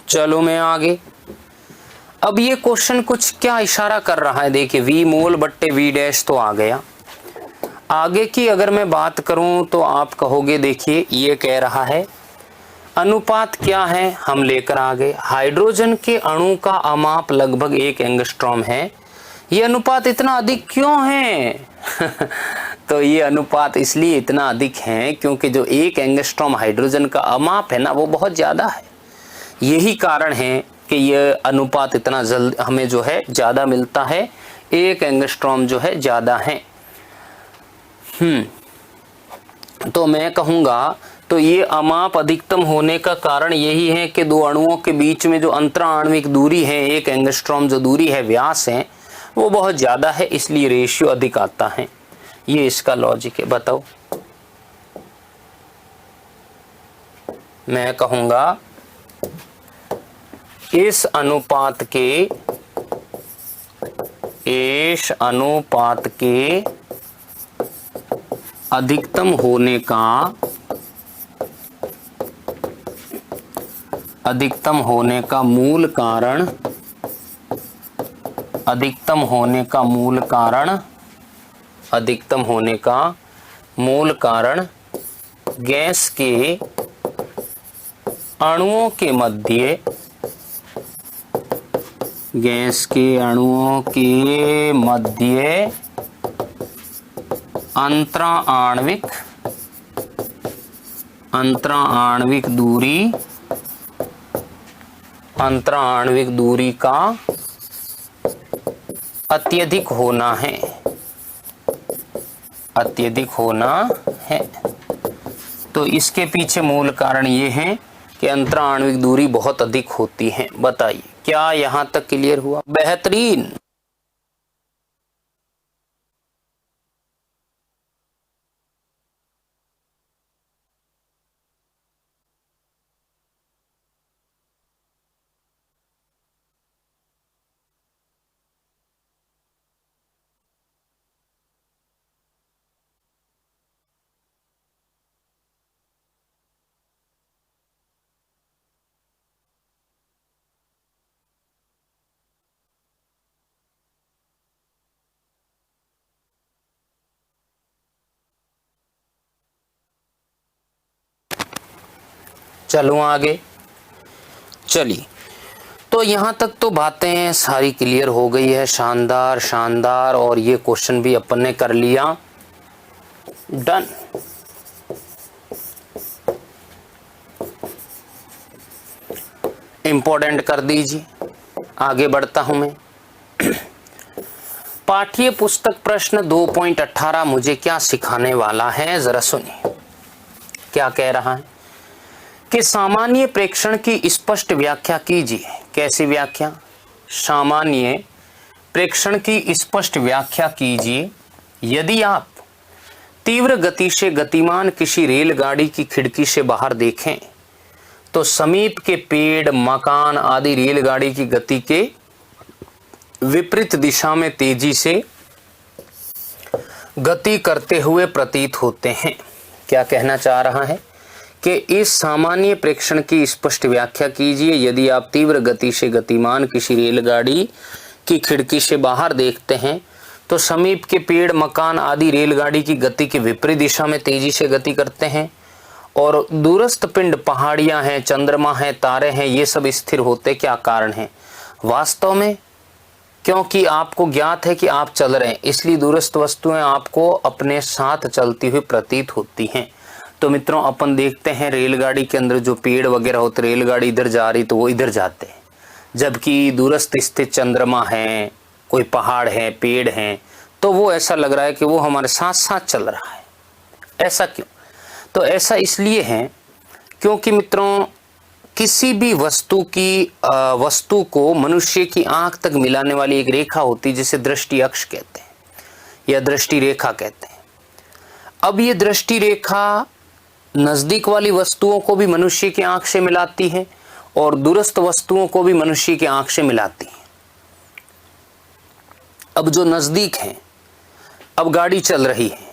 चलो मैं आगे। अब ये क्वेश्चन कुछ क्या इशारा कर रहा है देखिए, V मोल बट्टे V डैश तो आ गया। आगे की अगर मैं बात करूं तो आप कहोगे देखिए ये कह रहा है अनुपात क्या है, हम लेकर आ गए हाइड्रोजन के अणु का अमाप लगभग 1 एंगस्ट्रॉम है। ये अनुपात इतना अधिक क्यों है? तो ये अनुपात इसलिए इतना अधिक है क्योंकि जो 1 एंगस्ट्रॉम हाइड्रोजन का अमाप है ना वो बहुत ज्यादा है। यही कारण है कि ये अनुपात इतना जल्द हमें जो है ज्यादा मिलता है, 1 एंगस्ट्रॉम जो है ज्यादा है। तो मैं कहूंगा तो ये अमाप अधिकतम होने का कारण यही है कि दो अणुओं के बीच में जो अंतराण्विक दूरी है 1 एंगस्ट्रॉम जो दूरी है व्यास है वो बहुत ज्यादा है, इसलिए रेशियो अधिक आता है। ये इसका लॉजिक है। बताओ। मैं कहूंगा इस अनुपात के अधिकतम होने का मूल कारण गैस के अणुओं के मध्य अंतराण्विक दूरी का अत्यधिक होना है। तो इसके पीछे मूल कारण ये है कि अंतराण्विक दूरी बहुत अधिक होती है। बताइए, क्या यहां तक क्लियर हुआ? बेहतरीन। चलो आगे। चलिए, तो यहां तक तो बातें सारी क्लियर हो गई है। शानदार शानदार। और ये क्वेश्चन भी अपन ने कर लिया। डन। इंपॉर्टेंट कर दीजिए। आगे बढ़ता हूं मैं। पाठ्य पुस्तक प्रश्न 2.18 मुझे क्या सिखाने वाला है, जरा सुनिए। क्या कह रहा है कि सामान्य प्रेक्षण की स्पष्ट व्याख्या कीजिए। कैसी व्याख्या? सामान्य प्रेक्षण की स्पष्ट व्याख्या कीजिए। यदि आप तीव्र गति से गतिमान किसी रेलगाड़ी की खिड़की से बाहर देखें तो समीप के पेड़, मकान आदि रेलगाड़ी की गति के विपरीत दिशा में तेजी से गति करते हुए प्रतीत होते हैं। क्या कहना चाह रहा है कि इस सामान्य प्रेक्षण की स्पष्ट व्याख्या कीजिए। यदि आप तीव्र गति से गतिमान किसी रेलगाड़ी की खिड़की से बाहर देखते हैं तो समीप के पेड़, मकान आदि रेलगाड़ी की गति के विपरीत दिशा में तेजी से गति करते हैं और दूरस्थ पिंड, पहाड़ियां हैं, चंद्रमा है, तारे हैं, ये सब स्थिर होते क्या कारण है? वास्तव में क्योंकि आपको ज्ञात है कि आप चल रहे हैं, इसलिए दूरस्थ वस्तुएं आपको अपने साथ चलती हुई प्रतीत होती हैं। तो मित्रों, अपन देखते हैं रेलगाड़ी के अंदर जो पेड़ वगैरह होते, रेलगाड़ी इधर जा रही तो वो इधर जाते हैं, जबकि दूरस्थ स्थित चंद्रमा है, कोई पहाड़ है, पेड़ हैं, तो वो ऐसा लग रहा है कि वो हमारे साथ साथ चल रहा है। ऐसा क्यों? तो ऐसा इसलिए है क्योंकि मित्रों, किसी भी वस्तु को मनुष्य की आंख तक मिलाने वाली एक रेखा होती है जिसे दृष्टि अक्ष कहते हैं या दृष्टि रेखा कहते हैं। अब ये दृष्टि रेखा नजदीक वाली वस्तुओं को भी मनुष्य की आंख से मिलाती है और दूरस्थ वस्तुओं को भी मनुष्य की आंख से मिलाती है। अब जो नजदीक है, अब गाड़ी चल रही है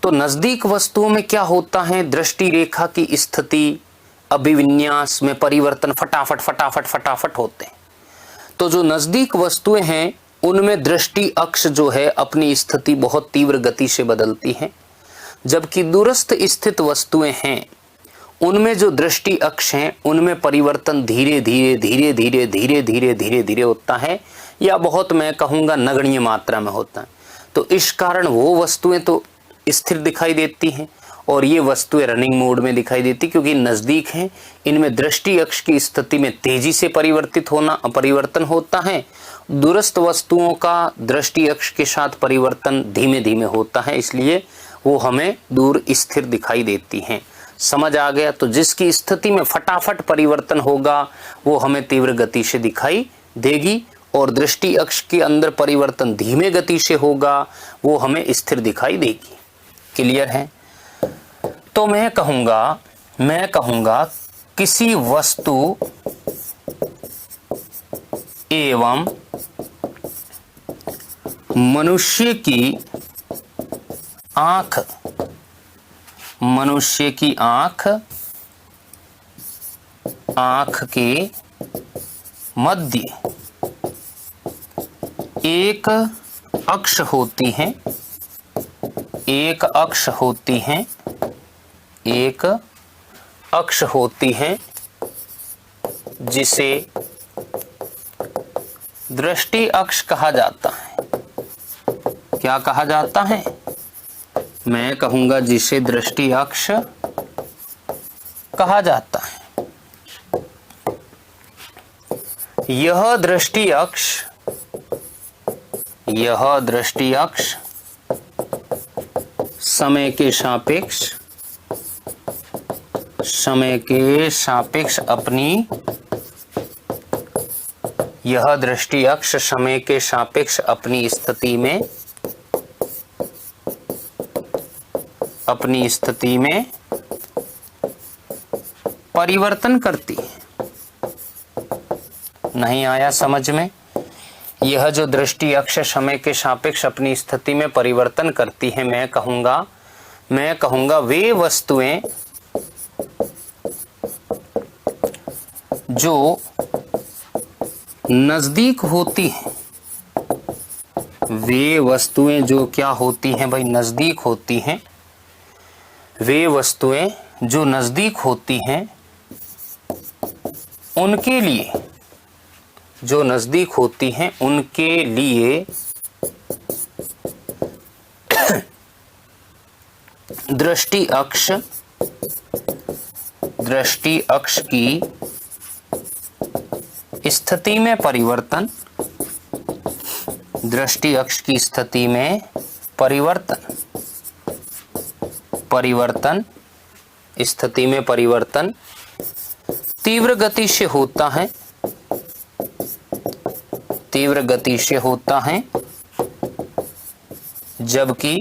तो नजदीक वस्तुओं में क्या होता है? दृष्टि रेखा की स्थिति, अभिविन्यास में परिवर्तन फटाफट होते हैं। तो जो नजदीक वस्तुएं हैं उनमें दृष्टि अक्ष जो है अपनी स्थिति बहुत तीव्र गति से बदलती है, जबकि दूरस्थ स्थित वस्तुएं हैं उनमें जो दृष्टि अक्ष हैं उनमें परिवर्तन धीरे धीरे होता है, या बहुत मैं कहूँगा नगण्य मात्रा में होता है। तो इस कारण वो वस्तुएं तो स्थिर दिखाई देती हैं और ये वस्तुएं रनिंग मोड में दिखाई देती, क्योंकि नजदीक हैं, इनमें दृष्टि अक्ष की स्थिति में तेजी से परिवर्तन होता है। दूरस्थ वस्तुओं का दृष्टि अक्ष के साथ परिवर्तन धीमे धीमे होता है, इसलिए वो हमें दूर स्थिर दिखाई देती हैं। समझ आ गया? तो जिसकी स्थिति में फटाफट परिवर्तन होगा वो हमें तीव्र गति से दिखाई देगी और दृष्टि अक्ष के अंदर परिवर्तन धीमे गति से होगा वो हमें स्थिर दिखाई देगी। क्लियर है? तो मैं कहूंगा किसी वस्तु एवं मनुष्य की आंख, मनुष्य की आंख, आंख के मध्य एक अक्ष होती है, एक अक्ष होती है, एक अक्ष होती है जिसे दृष्टि अक्ष कहा जाता है। क्या कहा जाता है? मैं कहूंगा जिसे दृष्टि अक्ष कहा जाता है। यह दृष्टि अक्ष, यह दृष्टि अक्ष समय के सापेक्ष, समय के सापेक्ष अपनी, यह दृष्टि अक्ष समय के सापेक्ष अपनी स्थिति में, अपनी स्थिति में परिवर्तन करती है। नहीं आया समझ में? यह जो दृष्टि अक्ष समय के सापेक्ष अपनी स्थिति में परिवर्तन करती है, मैं कहूंगा वे वस्तुएं जो नजदीक होती हैं, वे वस्तुएं जो क्या होती हैं भाई? नजदीक होती हैं। वे वस्तुएं जो नजदीक होती हैं उनके लिए, जो नजदीक होती हैं उनके लिए दृष्टि अक्ष, दृष्टि अक्ष की स्थिति में परिवर्तन, दृष्टि अक्ष की स्थिति में परिवर्तन, परिवर्तन, स्थिति में परिवर्तन तीव्र गति से होता है, तीव्र गति से होता है, जबकि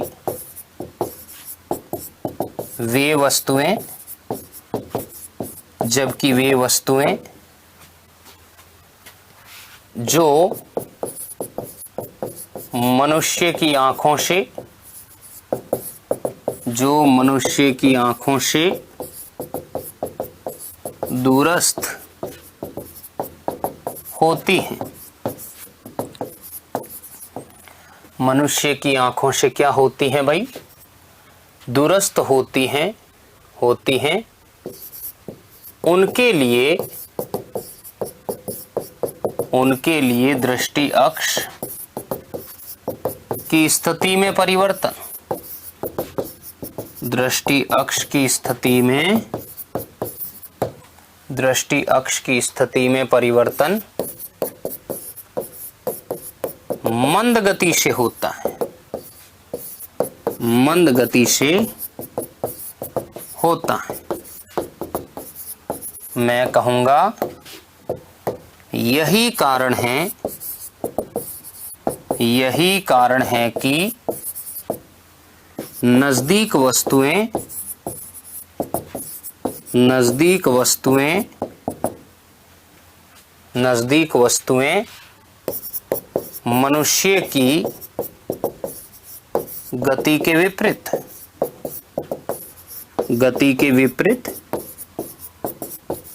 वे वस्तुएं, जबकि वे वस्तुएं जो मनुष्य की आंखों से, जो मनुष्य की आंखों से दूरस्थ होती हैं, मनुष्य की आंखों से क्या होती हैं भाई? दूरस्थ होती हैं, होती हैं, उनके लिए, उनके लिए दृष्टि अक्ष की स्थिति में परिवर्तन, दृष्टि अक्ष की स्थिति में, दृष्टि अक्ष की स्थिति में परिवर्तन मंद गति से होता है, मंद गति से होता है। मैं कहूंगा यही कारण है, यही कारण है कि नजदीक वस्तुएं, नजदीक वस्तुएं, नजदीक वस्तुएं मनुष्य की गति के विपरीत, गति के विपरीत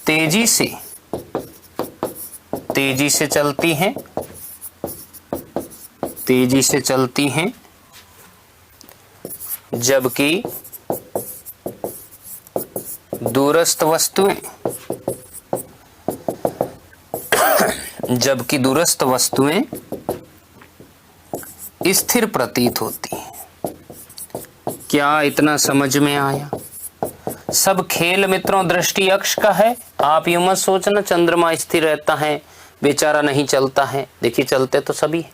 तेजी से, तेजी से चलती हैं, तेजी से चलती हैं, जबकि दूरस्थ वस्तुएं, जबकि दूरस्थ वस्तुएं स्थिर प्रतीत होती हैं। क्या इतना समझ में आया? सब खेल मित्रों दृष्टि अक्ष का है। आप यूं मत सोचना चंद्रमा स्थिर रहता है, बेचारा नहीं चलता है। देखिए चलते तो सभी।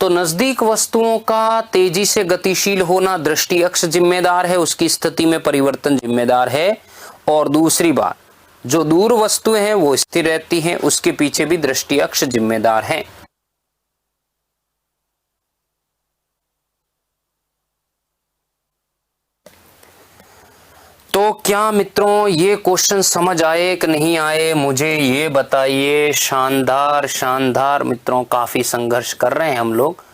तो नजदीक वस्तुओं का तेजी से गतिशील होना दृष्टि अक्ष जिम्मेदार है, उसकी स्थिति में परिवर्तन जिम्मेदार है। और दूसरी बात, जो दूर वस्तुएं हैं वो स्थिर रहती हैं, उसके पीछे भी दृष्टि अक्ष जिम्मेदार है। तो तो क्या मित्रों ये क्वेश्चन समझ आए कि नहीं आए, मुझे ये बताइए। शानदार शानदार मित्रों, काफी संघर्ष कर रहे हैं हम लोग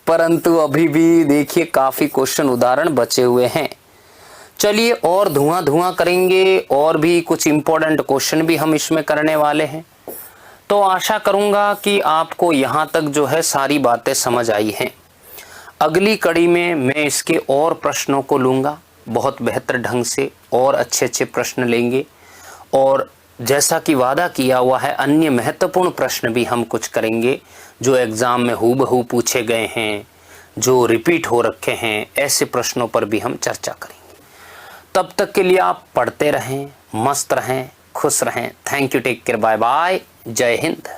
परंतु अभी भी देखिए काफी क्वेश्चन उदाहरण बचे हुए हैं। चलिए और धुआं धुआं करेंगे, और भी कुछ इंपॉर्टेंट क्वेश्चन भी हम इसमें करने वाले हैं। तो आशा करूंगा कि आपको यहाँ तक जो है सारी बातें समझ आई हैं। अगली कड़ी में मैं इसके और प्रश्नों को लूँगा बहुत बेहतर ढंग से, और अच्छे अच्छे प्रश्न लेंगे, और जैसा कि वादा किया हुआ है अन्य महत्वपूर्ण प्रश्न भी हम कुछ करेंगे जो एग्ज़ाम में हूबहू पूछे गए हैं, जो रिपीट हो रखे हैं, ऐसे प्रश्नों पर भी हम चर्चा करेंगे। तब तक के लिए आप पढ़ते रहें, मस्त रहें, खुश रहें। Thank you, take care, bye bye, जय हिंद।